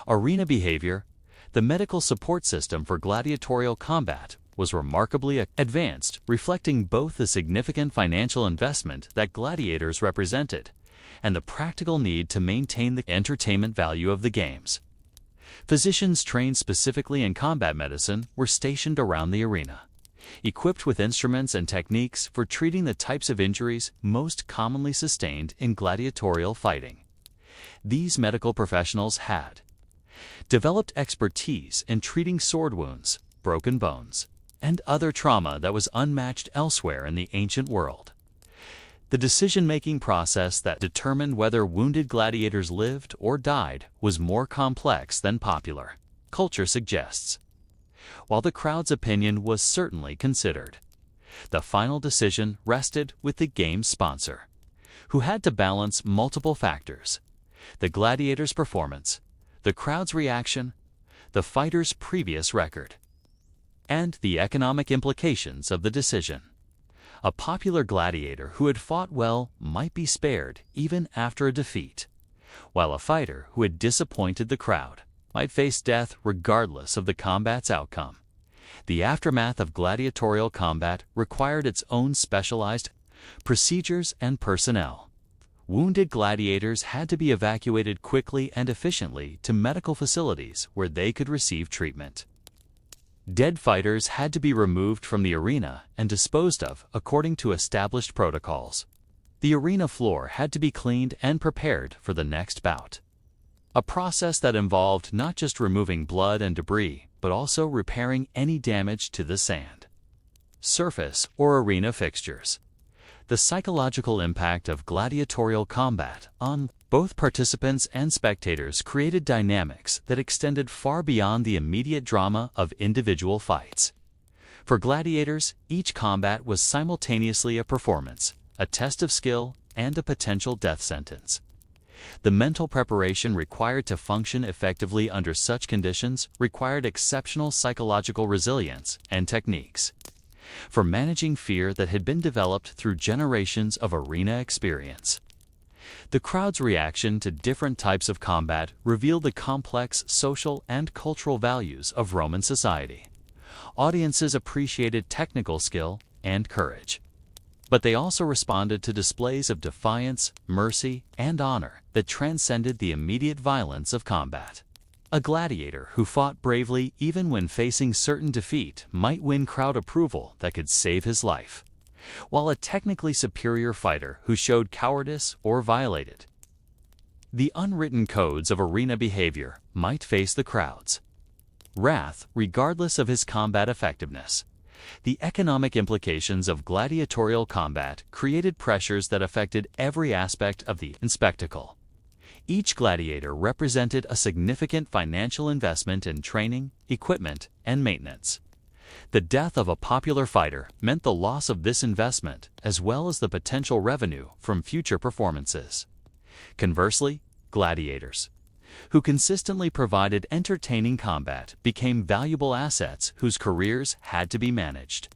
arena behavior. The medical support system for gladiatorial combat was remarkably advanced, reflecting both the significant financial investment that gladiators represented and the practical need to maintain the entertainment value of the games. Physicians trained specifically in combat medicine were stationed around the arena, equipped with instruments and techniques for treating the types of injuries most commonly sustained in gladiatorial fighting. These medical professionals had developed expertise in treating sword wounds, broken bones, and other trauma that was unmatched elsewhere in the ancient world. The decision-making process that determined whether wounded gladiators lived or died was more complex than popular culture suggests. While the crowd's opinion was certainly considered, the final decision rested with the game's sponsor, who had to balance multiple factors: the gladiator's performance, the crowd's reaction, the fighter's previous record, and the economic implications of the decision. A popular gladiator who had fought well might be spared even after a defeat, while a fighter who had disappointed the crowd might face death regardless of the combat's outcome. The aftermath of gladiatorial combat required its own specialized procedures and personnel. Wounded gladiators had to be evacuated quickly and efficiently to medical facilities where they could receive treatment. Dead fighters had to be removed from the arena and disposed of according to established protocols. The arena floor had to be cleaned and prepared for the next bout, a process that involved not just removing blood and debris, but also repairing any damage to the sand, surface, or arena fixtures. The psychological impact of gladiatorial combat on both participants and spectators created dynamics that extended far beyond the immediate drama of individual fights. For gladiators, each combat was simultaneously a performance, a test of skill, and a potential death sentence. The mental preparation required to function effectively under such conditions required exceptional psychological resilience and techniques for managing fear that had been developed through generations of arena experience. The crowd's reaction to different types of combat revealed the complex social and cultural values of Roman society. Audiences appreciated technical skill and courage, but they also responded to displays of defiance, mercy, and honor that transcended the immediate violence of combat. A gladiator who fought bravely even when facing certain defeat might win crowd approval that could save his life, while a technically superior fighter who showed cowardice or violated the unwritten codes of arena behavior might face the crowd's wrath regardless of his combat effectiveness. The economic implications of gladiatorial combat created pressures that affected every aspect of the spectacle. Each gladiator represented a significant financial investment in training, equipment, and maintenance. The death of a popular fighter meant the loss of this investment as well as the potential revenue from future performances. Conversely, gladiators, who consistently provided entertaining combat, became valuable assets whose careers had to be managed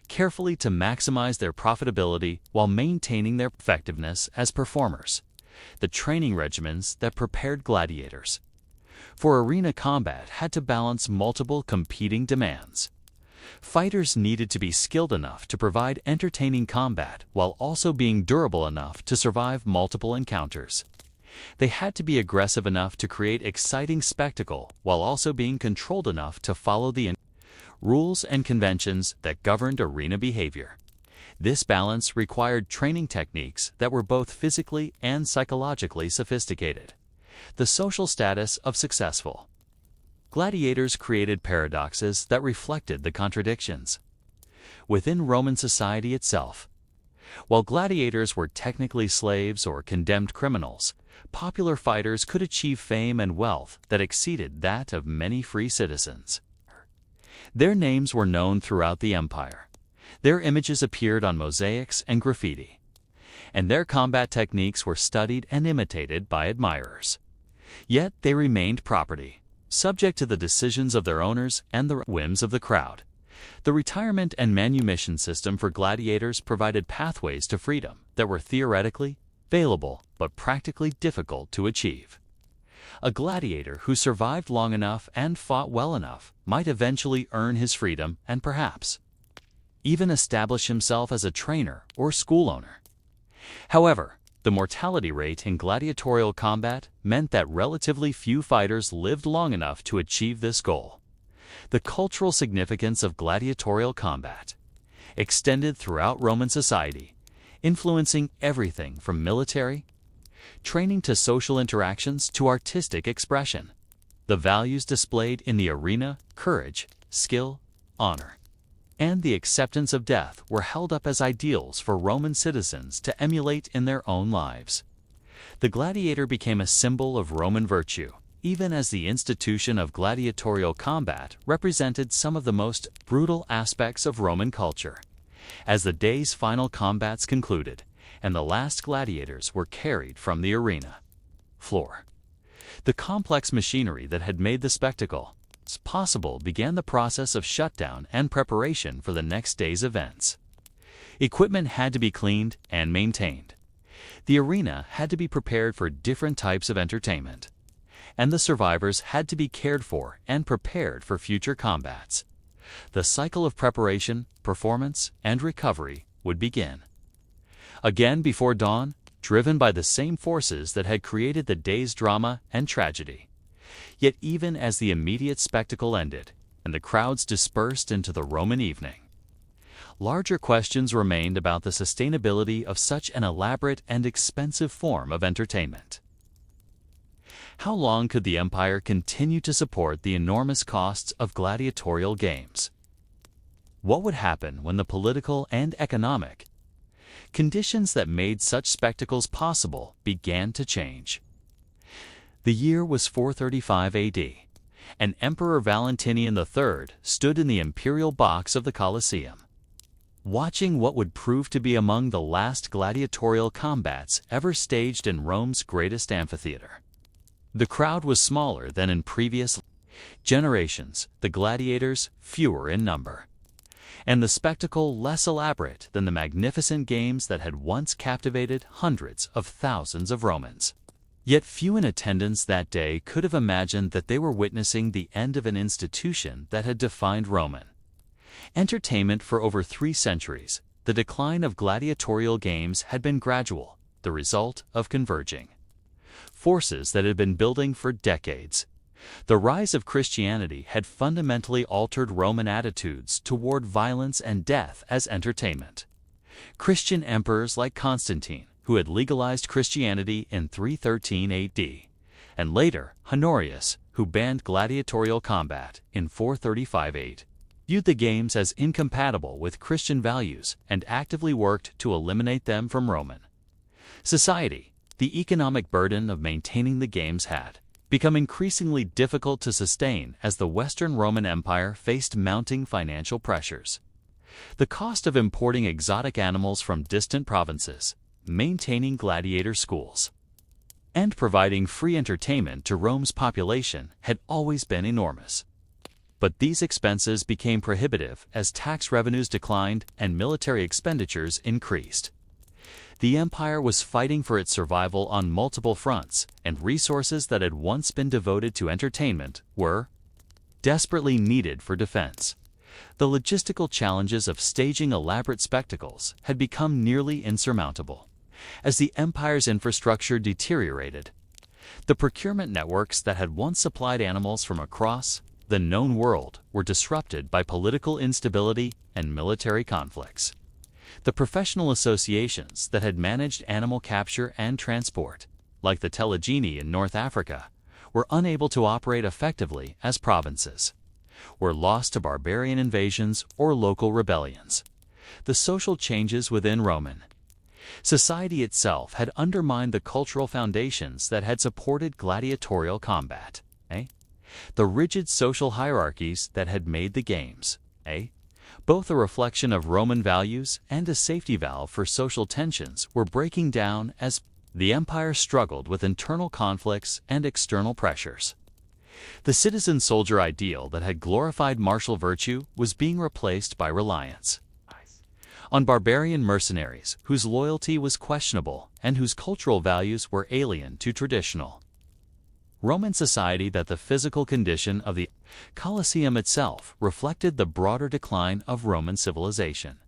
carefully to maximize their profitability while maintaining their effectiveness as performers. The training regimens that prepared gladiators for arena combat had to balance multiple competing demands. Fighters needed to be skilled enough to provide entertaining combat while also being durable enough to survive multiple encounters. They had to be aggressive enough to create exciting spectacle while also being controlled enough to follow the rules and conventions that governed arena behavior. This balance required training techniques that were both physically and psychologically sophisticated. The social status of successful gladiators created paradoxes that reflected the contradictions within Roman society itself. While gladiators were technically slaves or condemned criminals, popular fighters could achieve fame and wealth that exceeded that of many free citizens. Their names were known throughout the empire. Their images appeared on mosaics and graffiti, and their combat techniques were studied and imitated by admirers. Yet they remained property, subject to the decisions of their owners and the whims of the crowd. The retirement and manumission system for gladiators provided pathways to freedom that were theoretically available but practically difficult to achieve. A gladiator who survived long enough and fought well enough might eventually earn his freedom and perhaps even establish himself as a trainer or school owner. However, the mortality rate in gladiatorial combat meant that relatively few fighters lived long enough to achieve this goal. The cultural significance of gladiatorial combat extended throughout Roman society, influencing everything from military training to social interactions to artistic expression. The values displayed in the arena, courage, skill, honor, and the acceptance of death were held up as ideals for Roman citizens to emulate in their own lives. The gladiator became a symbol of Roman virtue, even as the institution of gladiatorial combat represented some of the most brutal aspects of Roman culture. As the day's final combats concluded, and the last gladiators were carried from the arena floor, the complex machinery that had made the spectacle possible began the process of shutdown and preparation for the next day's events. Equipment had to be cleaned and maintained. The arena had to be prepared for different types of entertainment, and the survivors had to be cared for and prepared for future combats. The cycle of preparation, performance, and recovery would begin again before dawn, driven by the same forces that had created the day's drama and tragedy. Yet even as the immediate spectacle ended and the crowds dispersed into the Roman evening, larger questions remained about the sustainability of such an elaborate and expensive form of entertainment. How long could the empire continue to support the enormous costs of gladiatorial games? What would happen when the political and economic conditions that made such spectacles possible began to change? The year was 435 AD, and Emperor Valentinian III stood in the imperial box of the Colosseum, watching what would prove to be among the last gladiatorial combats ever staged in Rome's greatest amphitheater. The crowd was smaller than in previous generations, the gladiators fewer in number, and the spectacle less elaborate than the magnificent games that had once captivated hundreds of thousands of Romans. Yet few in attendance that day could have imagined that they were witnessing the end of an institution that had defined Roman entertainment for over 3 centuries. the decline of gladiatorial games had been gradual, the result of converging forces that had been building for decades. The rise of Christianity had fundamentally altered Roman attitudes toward violence and death as entertainment. Christian emperors like Constantine, who had legalized Christianity in 313 AD, and later Honorius, who banned gladiatorial combat in 435 AD, viewed the games as incompatible with Christian values and actively worked to eliminate them from Roman society. The economic burden of maintaining the games had become increasingly difficult to sustain as the Western Roman Empire faced mounting financial pressures. The cost of importing exotic animals from distant provinces, maintaining gladiator schools, and providing free entertainment to Rome's population had always been enormous. But these expenses became prohibitive as tax revenues declined and military expenditures increased. The empire was fighting for its survival on multiple fronts, and resources that had once been devoted to entertainment were desperately needed for defense. The logistical challenges of staging elaborate spectacles had become nearly insurmountable. As the empire's infrastructure deteriorated, the procurement networks that had once supplied animals from across the known world were disrupted by political instability and military conflicts. The professional associations that had managed animal capture and transport, like the Telegini in North Africa, were unable to operate effectively as provinces, were lost to barbarian invasions or local rebellions. The social changes within Roman society itself had undermined the cultural foundations that had supported gladiatorial combat. The rigid social hierarchies that had made the games, both a reflection of Roman values and a safety valve for social tensions, were breaking down as the empire struggled with internal conflicts and external pressures. The citizen-soldier ideal that had glorified martial virtue was being replaced by reliance on barbarian mercenaries whose loyalty was questionable and whose cultural values were alien to traditional Roman society. That the physical condition of the Colosseum itself reflected the broader decline of Roman civilization.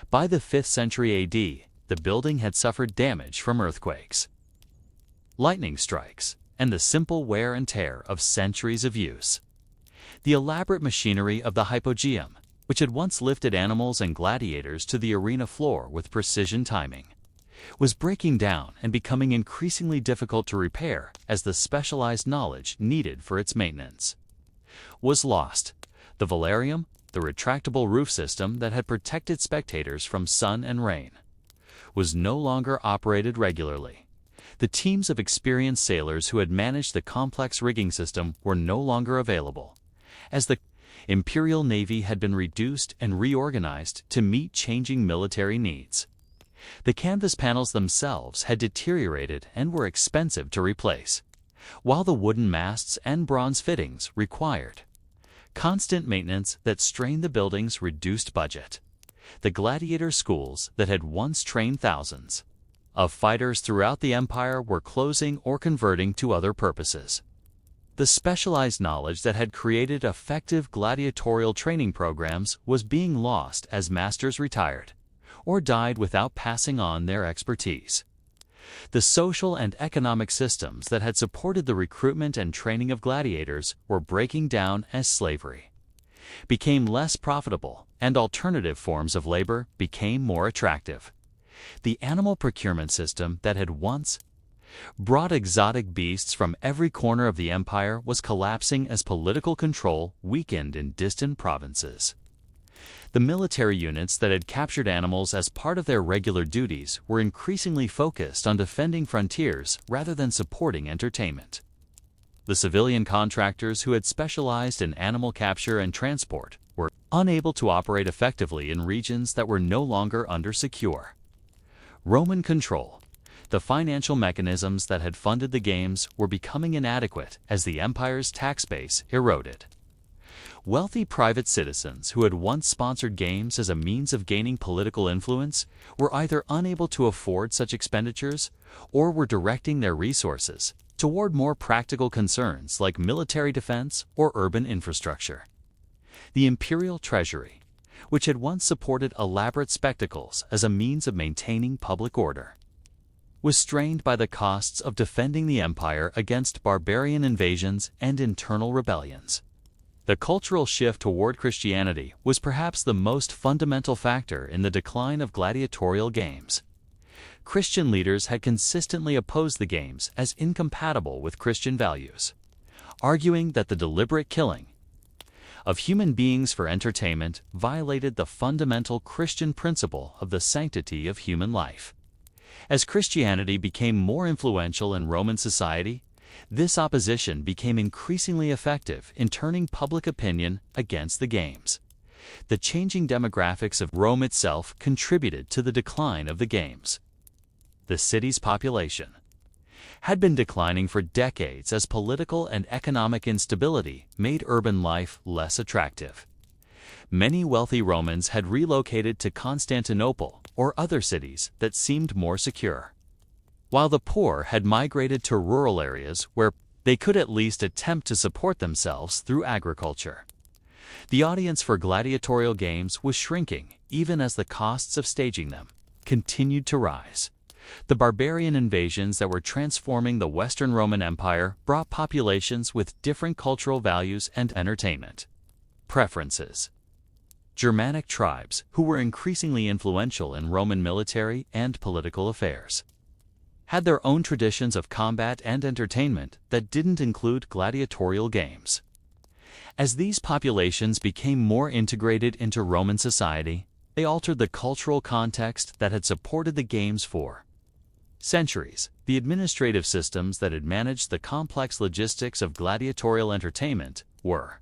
By the 5th century AD, the building had suffered damage from earthquakes, lightning strikes, and the simple wear and tear of centuries of use. The elaborate machinery of the hypogeum, which had once lifted animals and gladiators to the arena floor with precision timing, was breaking down and becoming increasingly difficult to repair as the specialized knowledge needed for its maintenance was lost. The velarium, the retractable roof system that had protected spectators from sun and rain, was no longer operated regularly. The teams of experienced sailors who had managed the complex rigging system were no longer available, as the imperial navy had been reduced and reorganized to meet changing military needs. The canvas panels themselves had deteriorated and were expensive to replace, while the wooden masts and bronze fittings required constant maintenance that strained the building's reduced budget. The gladiator schools that had once trained thousands of fighters throughout the empire were closing or converting to other purposes. The specialized knowledge that had created effective gladiatorial training programs was being lost as masters retired or died without passing on their expertise. The social and economic systems that had supported the recruitment and training of gladiators were breaking down as slavery became less profitable and alternative forms of labor became more attractive. The animal procurement system that had once brought exotic beasts from every corner of the empire was collapsing as political control weakened in distant provinces. The military units that had captured animals as part of their regular duties were increasingly focused on defending frontiers rather than supporting entertainment. The civilian contractors who had specialized in animal capture and transport were unable to operate effectively in regions that were no longer under secure Roman control. The financial mechanisms that had funded the games were becoming inadequate as the empire's tax base eroded. Wealthy private citizens who had once sponsored games as a means of gaining political influence were either unable to afford such expenditures or were directing their resources toward more practical concerns like military defense or urban infrastructure. The imperial treasury, which had once supported elaborate spectacles as a means of maintaining public order, was strained by the costs of defending the empire against barbarian invasions and internal rebellions. The cultural shift toward Christianity was perhaps the most fundamental factor in the decline of gladiatorial games. Christian leaders had consistently opposed the games as incompatible with Christian values, arguing that the deliberate killing of human beings for entertainment violated the fundamental Christian principle of the sanctity of human life. As Christianity became more influential in Roman society, this opposition became increasingly effective in turning public opinion against the games. The changing demographics of Rome itself contributed to the decline of the games. The city's population had been declining for decades as political and economic instability made urban life less attractive. Many wealthy Romans had relocated to Constantinople or other cities that seemed more secure, while the poor had migrated to rural areas where they could at least attempt to support themselves through agriculture. The audience for gladiatorial games was shrinking even as the costs of staging them continued to rise. The barbarian invasions that were transforming the Western Roman Empire brought populations with different cultural values and entertainment preferences. Germanic tribes, who were increasingly influential in Roman military and political affairs, had their own traditions of combat and entertainment that didn't include gladiatorial games. As these populations became more integrated into Roman society, they altered the cultural context that had supported the games for centuries. The administrative systems that had managed the complex logistics of gladiatorial entertainment were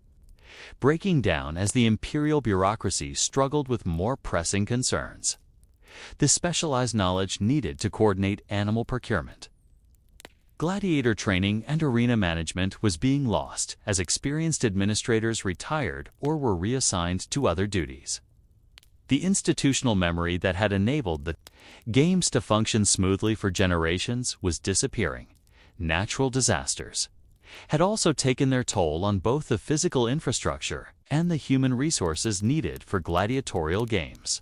breaking down as the imperial bureaucracy struggled with more pressing concerns. The specialized knowledge needed to coordinate animal procurement, gladiator training, and arena management was being lost as experienced administrators retired or were reassigned to other duties. The institutional memory that had enabled the games to function smoothly for generations was disappearing. Natural disasters had also taken their toll on both the physical infrastructure and the human resources needed for gladiatorial games.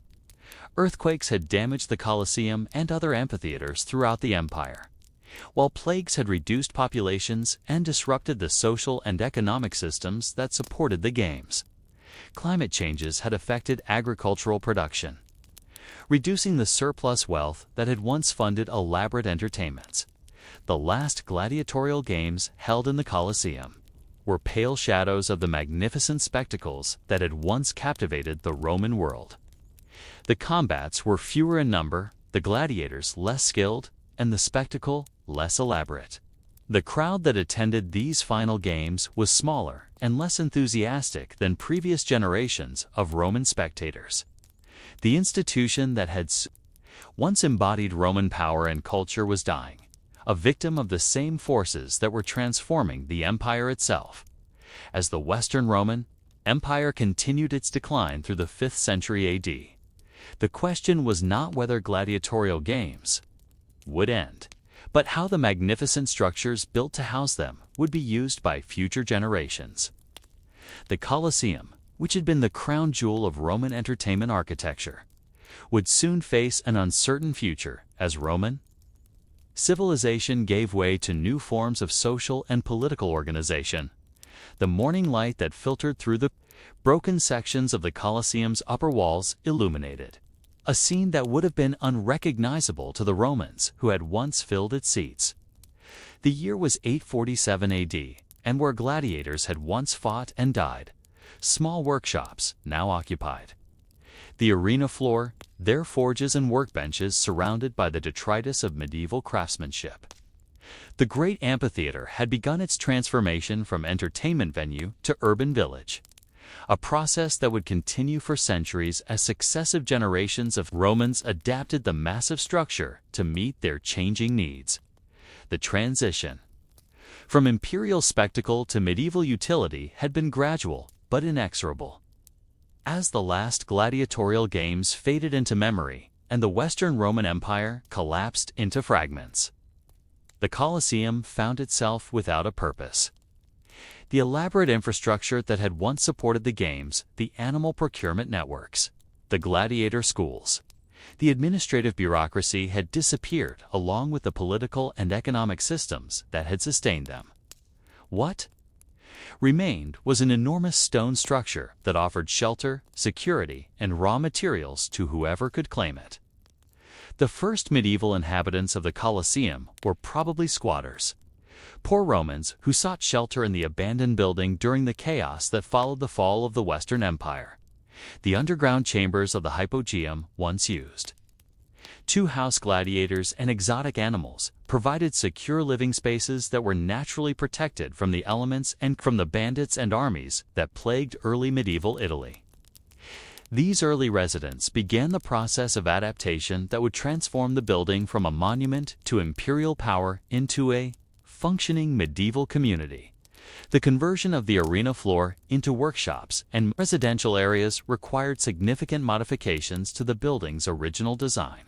Earthquakes had damaged the Colosseum and other amphitheaters throughout the empire, while plagues had reduced populations and disrupted the social and economic systems that supported the games. Climate changes had affected agricultural production, reducing the surplus wealth that had once funded elaborate entertainments. The last gladiatorial games held in the Colosseum were pale shadows of the magnificent spectacles that had once captivated the Roman world. The combats were fewer in number, the gladiators less skilled, and the spectacle less elaborate. The crowd that attended these final games was smaller and less enthusiastic than previous generations of Roman spectators. The institution that had once embodied Roman power and culture was dying, a victim of the same forces that were transforming the empire itself. As the Western Roman Empire continued its decline through the 5th century AD, the question was not whether gladiatorial games would end, but how the magnificent structures built to house them would be used by future generations. The Colosseum, which had been the crown jewel of Roman entertainment architecture, would soon face an uncertain future as Roman civilization gave way to new forms of social and political organization. The morning light that filtered through the broken sections of the Colosseum's upper walls illuminated a scene that would have been unrecognizable to the Romans who had once filled its seats. The year was 847 AD, and where gladiators had once fought and died, small workshops now occupied the arena floor, their forges and workbenches surrounded by the detritus of medieval craftsmanship. The great amphitheater had begun its transformation from entertainment venue to urban village, a process that would continue for centuries as successive generations of Romans adapted the massive structure to meet their changing needs. The transition from imperial spectacle to medieval utility had been gradual but inexorable. As the last gladiatorial games faded into memory and the Western Roman Empire collapsed into fragments, the Colosseum found itself without a purpose. The elaborate infrastructure that had once supported the games, the animal procurement networks, the gladiator schools, the administrative bureaucracy had disappeared along with the political and economic systems that had sustained them. What remained was an enormous stone structure that offered shelter, security, and raw materials to whoever could claim it. The first medieval inhabitants of the Colosseum were probably squatters, poor Romans who sought shelter in the abandoned building during the chaos that followed the fall of the Western Empire, the underground chambers of the hypogeum once used. Two-house gladiators and exotic animals provided secure living spaces that were naturally protected from the elements and from the bandits and armies that plagued early medieval Italy. These early residents began the process of adaptation that would transform the building from a monument to imperial power into a functioning medieval community. The conversion of the arena floor into workshops and residential areas required significant modifications to the building's original design.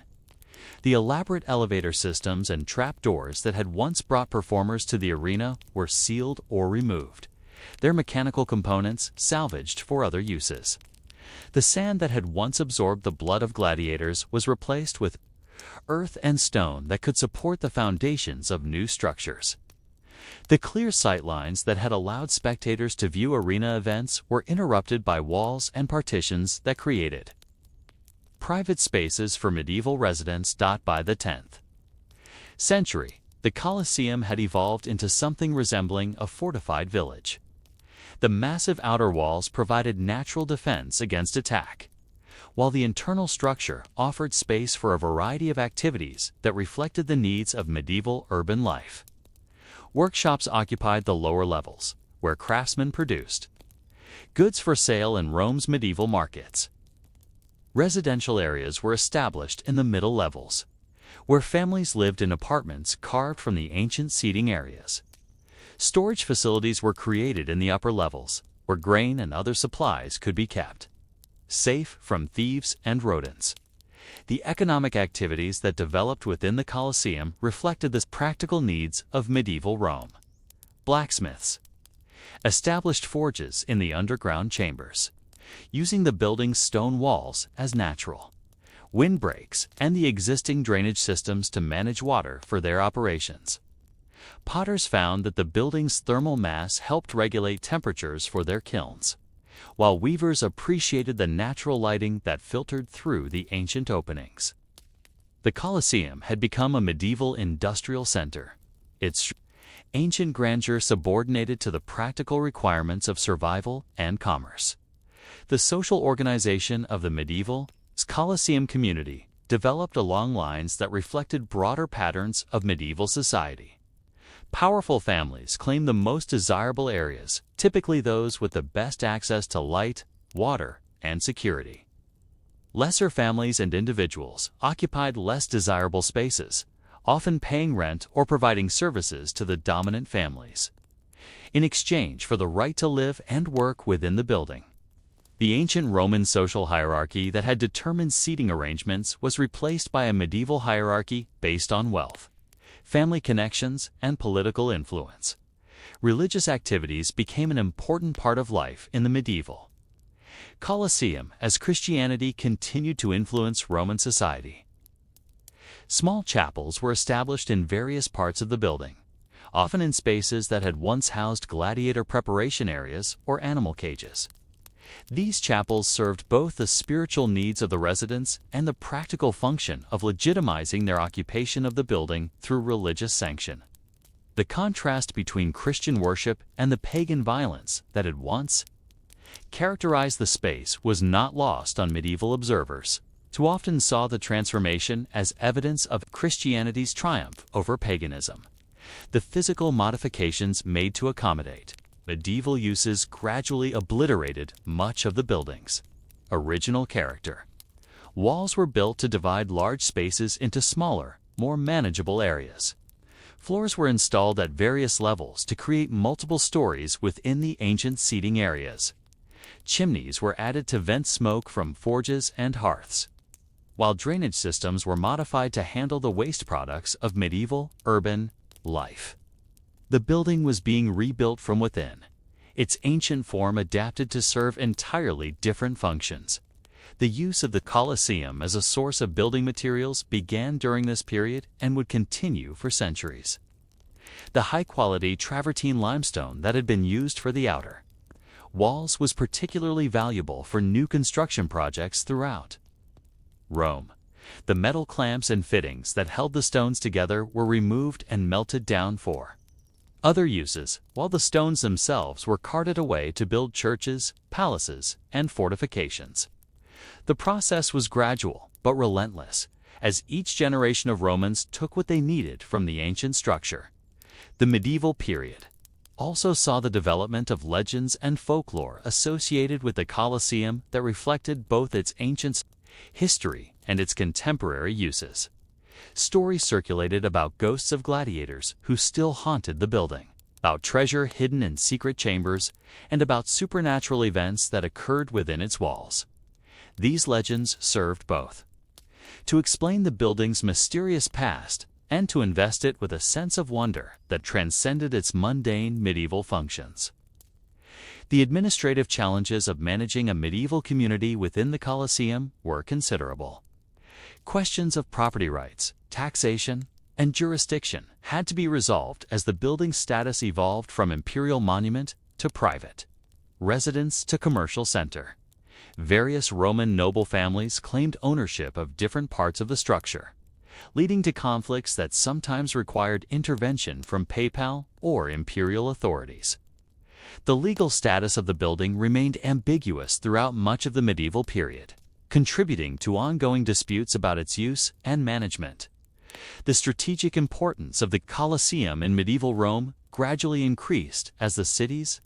The elaborate elevator systems and trapdoors that had once brought performers to the arena were sealed or removed, their mechanical components salvaged for other uses. The sand that had once absorbed the blood of gladiators was replaced with earth and stone that could support the foundations of new structures. The clear sightlines that had allowed spectators to view arena events were interrupted by walls and partitions that created private spaces for medieval residents. By the 10th century, the Colosseum had evolved into something resembling a fortified village. The massive outer walls provided natural defense against attack, while the internal structure offered space for a variety of activities that reflected the needs of medieval urban life. Workshops occupied the lower levels, where craftsmen produced goods for sale in Rome's medieval markets. Residential areas were established in the middle levels, where families lived in apartments carved from the ancient seating areas. Storage facilities were created in the upper levels, where grain and other supplies could be kept safe from thieves and rodents. The economic activities that developed within the Colosseum reflected the practical needs of medieval Rome. Blacksmiths established forges in the underground chambers, using the building's stone walls as natural windbreaks and the existing drainage systems to manage water for their operations. Potters found that the building's thermal mass helped regulate temperatures for their kilns, while weavers appreciated the natural lighting that filtered through the ancient openings. The Colosseum had become a medieval industrial center, its ancient grandeur subordinated to the practical requirements of survival and commerce. The social organization of the medieval Colosseum community developed along lines that reflected broader patterns of medieval society. Powerful families claimed the most desirable areas, typically those with the best access to light, water, and security. Lesser families and individuals occupied less desirable spaces, often paying rent or providing services to the dominant families, in exchange for the right to live and work within the building. The ancient Roman social hierarchy that had determined seating arrangements was replaced by a medieval hierarchy based on wealth, family connections, and political influence. Religious activities became an important part of life in the medieval Colosseum as Christianity continued to influence Roman society. Small chapels were established in various parts of the building, often in spaces that had once housed gladiator preparation areas or animal cages. These chapels served both the spiritual needs of the residents and the practical function of legitimizing their occupation of the building through religious sanction. The contrast between Christian worship and the pagan violence that had once characterized the space was not lost on medieval observers, who often saw the transformation as evidence of Christianity's triumph over paganism. The physical modifications made to accommodate medieval uses gradually obliterated much of the building's original character. Walls were built to divide large spaces into smaller, more manageable areas. Floors were installed at various levels to create multiple stories within the ancient seating areas. Chimneys were added to vent smoke from forges and hearths, while drainage systems were modified to handle the waste products of medieval urban life. The building was being rebuilt from within, its ancient form adapted to serve entirely different functions. The use of the Colosseum as a source of building materials began during this period and would continue for centuries. The high-quality travertine limestone that had been used for the outer walls was particularly valuable for new construction projects throughout Rome. The metal clamps and fittings that held the stones together were removed and melted down for other uses, while the stones themselves were carted away to build churches, palaces, and fortifications. The process was gradual but relentless, as each generation of Romans took what they needed from the ancient structure. The medieval period also saw the development of legends and folklore associated with the Colosseum that reflected both its ancient history and its contemporary uses. Stories circulated about ghosts of gladiators who still haunted the building, about treasure hidden in secret chambers, and about supernatural events that occurred within its walls. These legends served both to explain the building's mysterious past and to invest it with a sense of wonder that transcended its mundane medieval functions. The administrative challenges of managing a medieval community within the Colosseum were considerable. Questions of property rights, taxation, and jurisdiction had to be resolved as the building's status evolved from imperial monument to private residence to commercial center. Various Roman noble families claimed ownership of different parts of the structure, leading to conflicts that sometimes required intervention from papal or imperial authorities. The legal status of the building remained ambiguous throughout much of the medieval period, contributing to ongoing disputes about its use and management. The strategic importance of the Colosseum in medieval Rome gradually increased as the city's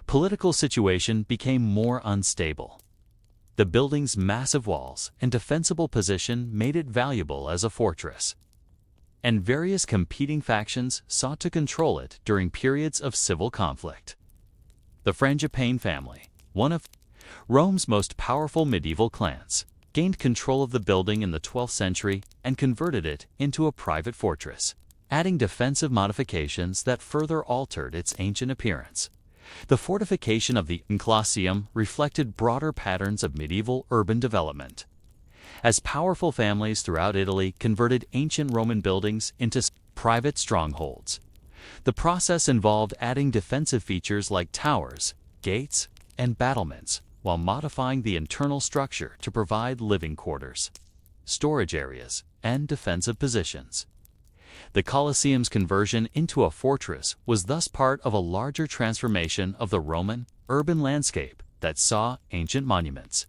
political situation became more unstable. The building's massive walls and defensible position made it valuable as a fortress, and various competing factions sought to control it during periods of civil conflict. The Frangipane family, one of Rome's most powerful medieval clans, gained control of the building in the 12th century and converted it into a private fortress, adding defensive modifications that further altered its ancient appearance. The fortification of the Colosseum reflected broader patterns of medieval urban development, as powerful families throughout Italy converted ancient Roman buildings into private strongholds. The process involved adding defensive features like towers, gates, and battlements, while modifying the internal structure to provide living quarters, storage areas, and defensive positions. The Colosseum's conversion into a fortress was thus part of a larger transformation of the Roman urban landscape that saw ancient monuments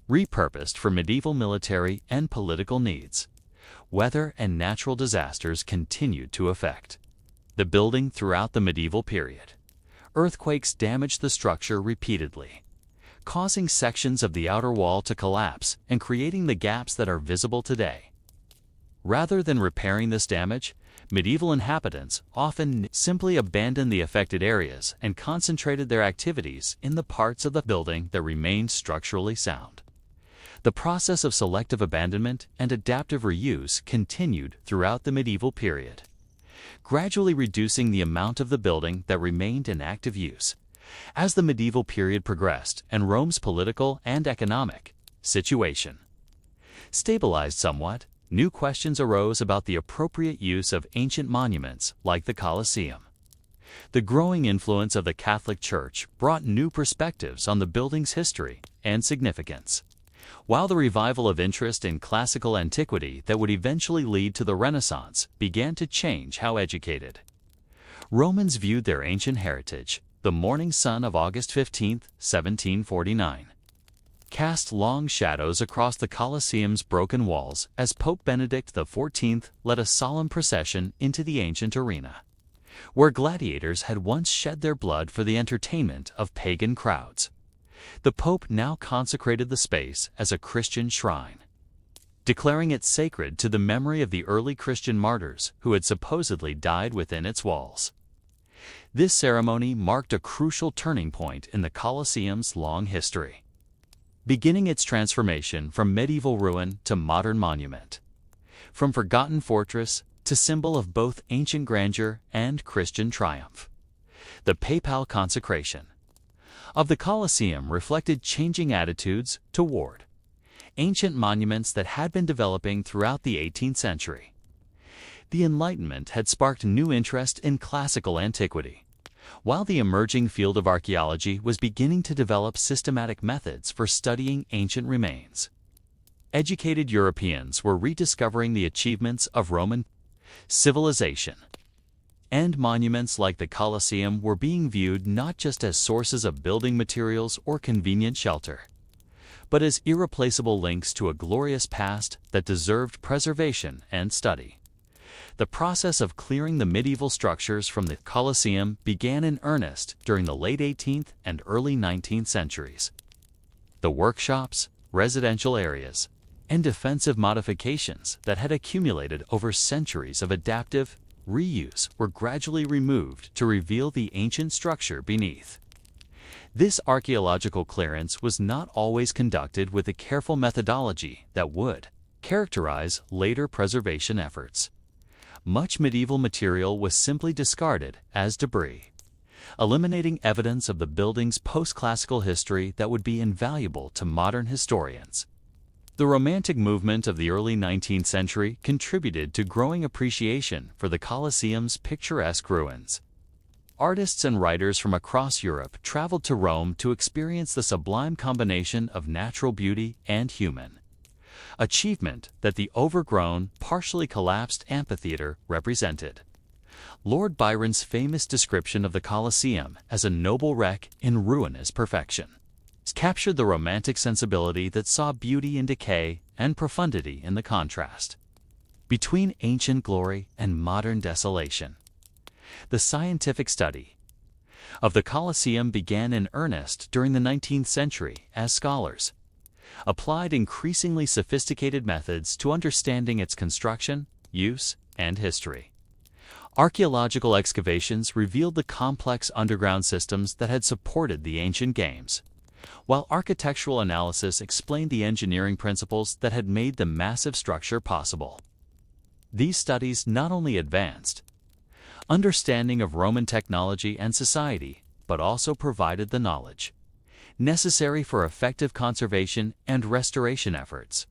repurposed for medieval military and political needs. Weather and natural disasters continued to affect the building throughout the medieval period. Earthquakes damaged the structure repeatedly, causing sections of the outer wall to collapse and creating the gaps that are visible today. Rather than repairing this damage, medieval inhabitants often simply abandoned the affected areas and concentrated their activities in the parts of the building that remained structurally sound. The process of selective abandonment and adaptive reuse continued throughout the medieval period, gradually reducing the amount of the building that remained in active use. As the medieval period progressed and Rome's political and economic situation stabilized somewhat, new questions arose about the appropriate use of ancient monuments like the Colosseum. The growing influence of the Catholic Church brought new perspectives on the building's history and significance, while the revival of interest in classical antiquity that would eventually lead to the Renaissance began to change how educated Romans viewed their ancient heritage. The morning sun of August 15, 1749. Cast long shadows across the Colosseum's broken walls as Pope Benedict XIV led a solemn procession into the ancient arena, where gladiators had once shed their blood for the entertainment of pagan crowds. The Pope now consecrated the space as a Christian shrine, declaring it sacred to the memory of the early Christian martyrs who had supposedly died within its walls. This ceremony marked a crucial turning point in the Colosseum's long history, beginning its transformation from medieval ruin to modern monument. From forgotten fortress to symbol of both ancient grandeur and Christian triumph. The papal consecration of the Colosseum reflected changing attitudes toward ancient monuments that had been developing throughout the 18th century. The Enlightenment had sparked new interest in classical antiquity, while the emerging field of archaeology was beginning to develop systematic methods for studying ancient remains. Educated Europeans were rediscovering the achievements of Roman civilization, and monuments like the Colosseum were being viewed not just as sources of building materials or convenient shelter, but as irreplaceable links to a glorious past that deserved preservation and study. The process of clearing the medieval structures from the Colosseum began in earnest during the late 18th and early 19th centuries. The workshops, residential areas, and defensive modifications that had accumulated over centuries of adaptive reuse were gradually removed to reveal the ancient structure beneath. This archaeological clearance was not always conducted with the careful methodology that would characterize later preservation efforts. Much medieval material was simply discarded as debris, eliminating evidence of the building's post-classical history that would be invaluable to modern historians. The Romantic movement of the early 19th century contributed to growing appreciation for the Colosseum's picturesque ruins. Artists and writers from across Europe traveled to Rome to experience the sublime combination of natural beauty and human achievement that the overgrown, partially collapsed amphitheater represented. Lord Byron's famous description of the Colosseum as a noble wreck in ruinous perfection captured the romantic sensibility that saw beauty in decay and profundity in the contrast between ancient glory and modern desolation. The scientific study of the Colosseum began in earnest during the 19th century as scholars applied increasingly sophisticated methods to understanding its construction, use, and history. Archaeological excavations revealed the complex underground systems that had supported the ancient games, while architectural analysis explained the engineering principles that had made the massive structure possible. These studies not only advanced understanding of Roman technology and society, but also provided the knowledge necessary for effective conservation and restoration efforts.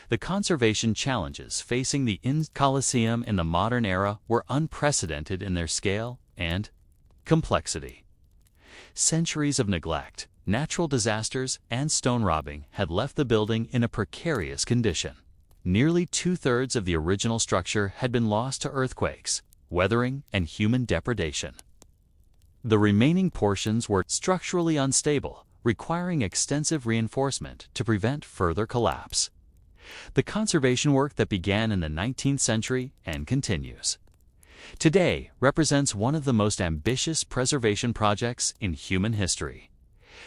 The conservation challenges facing the Colosseum in the modern era were unprecedented in their scale and complexity. Centuries of neglect, natural disasters, and stone robbing had left the building in a precarious condition. Nearly two-thirds of the original structure had been lost to earthquakes, weathering, and human depredation. The remaining portions were structurally unstable, requiring extensive reinforcement to prevent further collapse. The conservation work that began in the 19th century and continues today represents one of the most ambitious preservation projects in human history.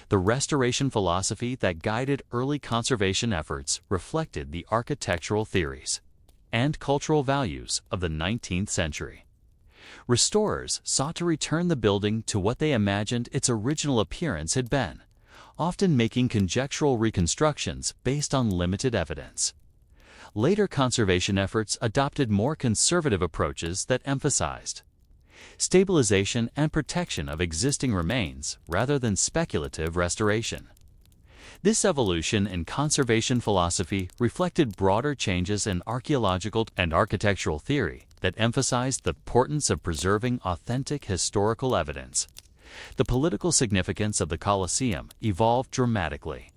The restoration philosophy that guided early conservation efforts reflected the architectural theories and cultural values of the 19th century. Restorers sought to return the building to what they imagined its original appearance had been, often making conjectural reconstructions based on limited evidence. Later conservation efforts adopted more conservative approaches that emphasized stabilization and protection of existing remains rather than speculative restoration. This evolution in conservation philosophy reflected broader changes in archaeological and architectural theory that emphasized the importance of preserving authentic historical evidence. The political significance of the Colosseum evolved dramatically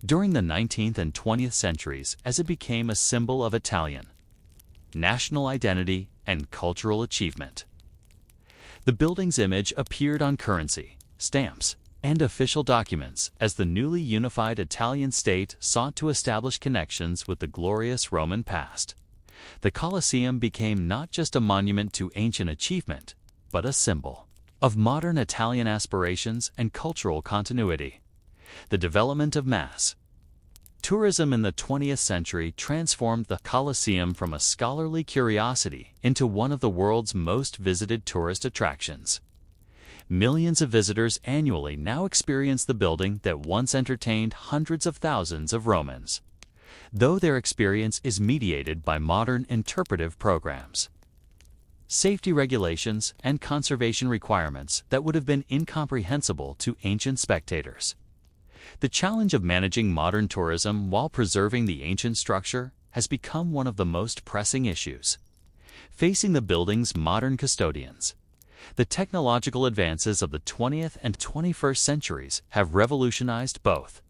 during the 19th and 20th centuries as it became a symbol of Italian national identity and cultural achievement. The building's image appeared on currency, stamps, and official documents as the newly unified Italian state sought to establish connections with the glorious Roman past. The Colosseum became not just a monument to ancient achievement, but a symbol of modern Italian aspirations and cultural continuity. The development of mass tourism in the 20th century transformed the Colosseum from a scholarly curiosity into one of the world's most visited tourist attractions. Millions of visitors annually now experience the building that once entertained hundreds of thousands of Romans. though their experience is mediated by modern interpretive programs. Safety regulations and conservation requirements that would have been incomprehensible to ancient spectators. The challenge of managing modern tourism while preserving the ancient structure has become one of the most pressing issues facing the building's modern custodians. The technological advances of the 20th and 21st centuries have revolutionized both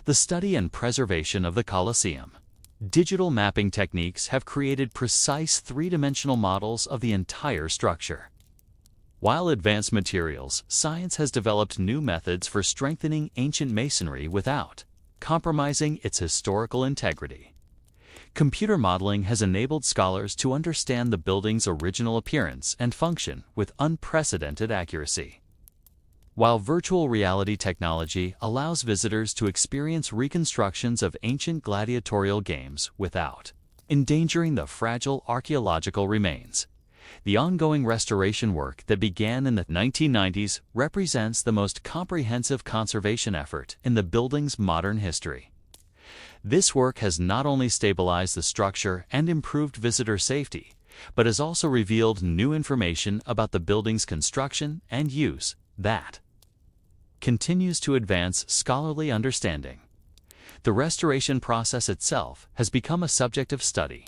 the study and preservation of the Colosseum. Digital mapping techniques have created precise three-dimensional models of the entire structure. While advanced materials, science has developed new methods for strengthening ancient masonry without compromising its historical integrity. Computer modeling has enabled scholars to understand the building's original appearance and function with unprecedented accuracy. While virtual reality technology allows visitors to experience reconstructions of ancient gladiatorial games without endangering the fragile archaeological remains, the ongoing restoration work that began in the 1990s represents the most comprehensive conservation effort in the building's modern history. This work has not only stabilized the structure and improved visitor safety, but has also revealed new information about the building's construction and use that continues to advance scholarly understanding. The restoration process itself has become a subject of study.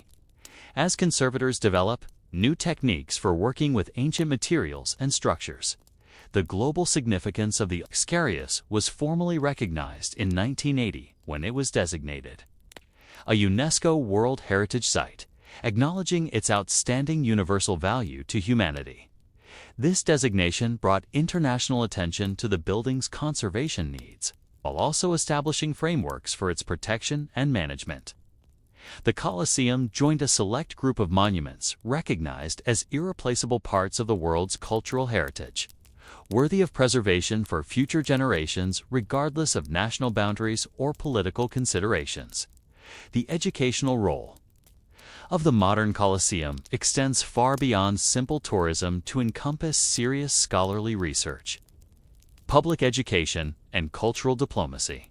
As conservators develop new techniques for working with ancient materials and structures, the global significance of the Scarius was formally recognized in 1980 when it was designated a UNESCO World Heritage Site, acknowledging its outstanding universal value to humanity. This designation brought international attention to the building's conservation needs, while also establishing frameworks for its protection and management. The Colosseum joined a select group of monuments recognized as irreplaceable parts of the world's cultural heritage, worthy of preservation for future generations regardless of national boundaries or political considerations. The educational role of the modern Colosseum extends far beyond simple tourism to encompass serious scholarly research, public education, and cultural diplomacy.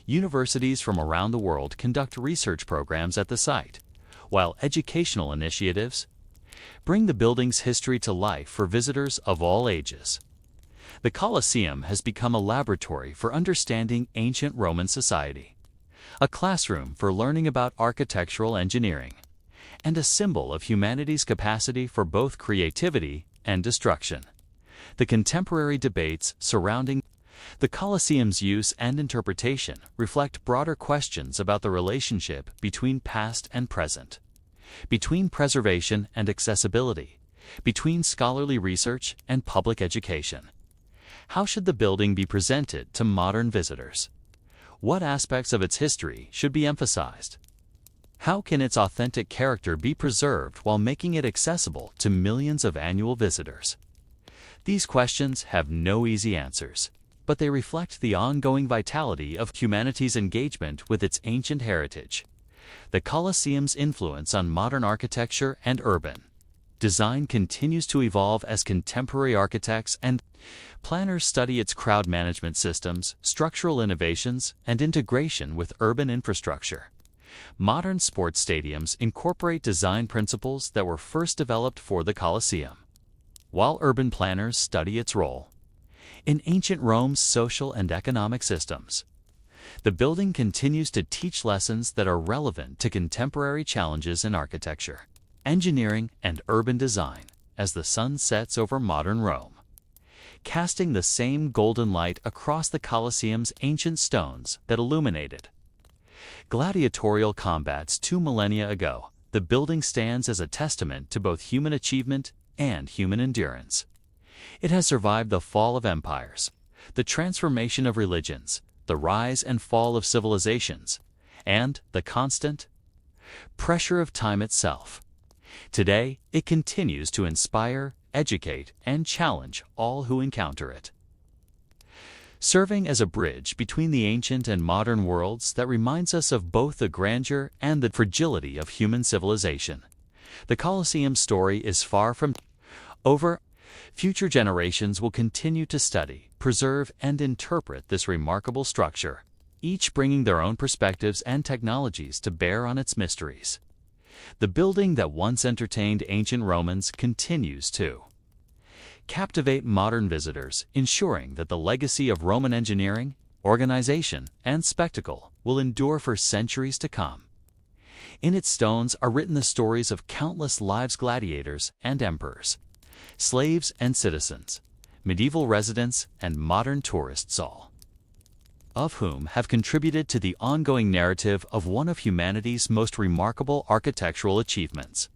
Universities from around the world conduct research programs at the site, while educational initiatives bring the building's history to life for visitors of all ages. The Colosseum has become a laboratory for understanding ancient Roman society, a classroom for learning about architectural engineering, and a symbol of humanity's capacity for both creativity and destruction. The contemporary debates surrounding the Colosseum's use and interpretation reflect broader questions about the relationship between past and present, between preservation and accessibility, between scholarly research and public education. How should the building be presented to modern visitors? What aspects of its history should be emphasized? How can its authentic character be preserved while making it accessible to millions of annual visitors? These questions have no easy answers, but they reflect the ongoing vitality of humanity's engagement with its ancient heritage. The Colosseum's influence on modern architecture and urban design continues to evolve as contemporary architects and planners study its crowd management systems, structural innovations, and integration with urban infrastructure. Modern sports stadiums incorporate design principles that were first developed for the Colosseum, while urban planners study its role in ancient Rome's social and economic systems. The building continues to teach lessons that are relevant to contemporary challenges in architecture, engineering, and urban design as the sun sets over modern Rome, casting the same golden light across the Colosseum's ancient stones that illuminated gladiatorial combats 2 millennia ago. The building stands as a testament to both human achievement and human endurance. It has survived the fall of empires, the transformation of religions, the rise and fall of civilizations, and the constant pressure of time itself. Today, it continues to inspire, educate, and challenge all who encounter it, serving as a bridge between the ancient and modern worlds that reminds us of both the grandeur and the fragility of human civilization. The Colosseum story is far from over. Future generations will continue to study, preserve, and interpret this remarkable structure, each bringing their own perspectives and technologies to bear on its mysteries. The building that once entertained ancient Romans continues to captivate modern visitors, ensuring that the legacy of Roman engineering, organization, and spectacle will endure for centuries to come. In its stones are written the stories of countless lives gladiators and emperors, slaves and citizens, medieval residents and modern tourists, all of whom have contributed to the ongoing narrative of one of humanity's most remarkable architectural achievements.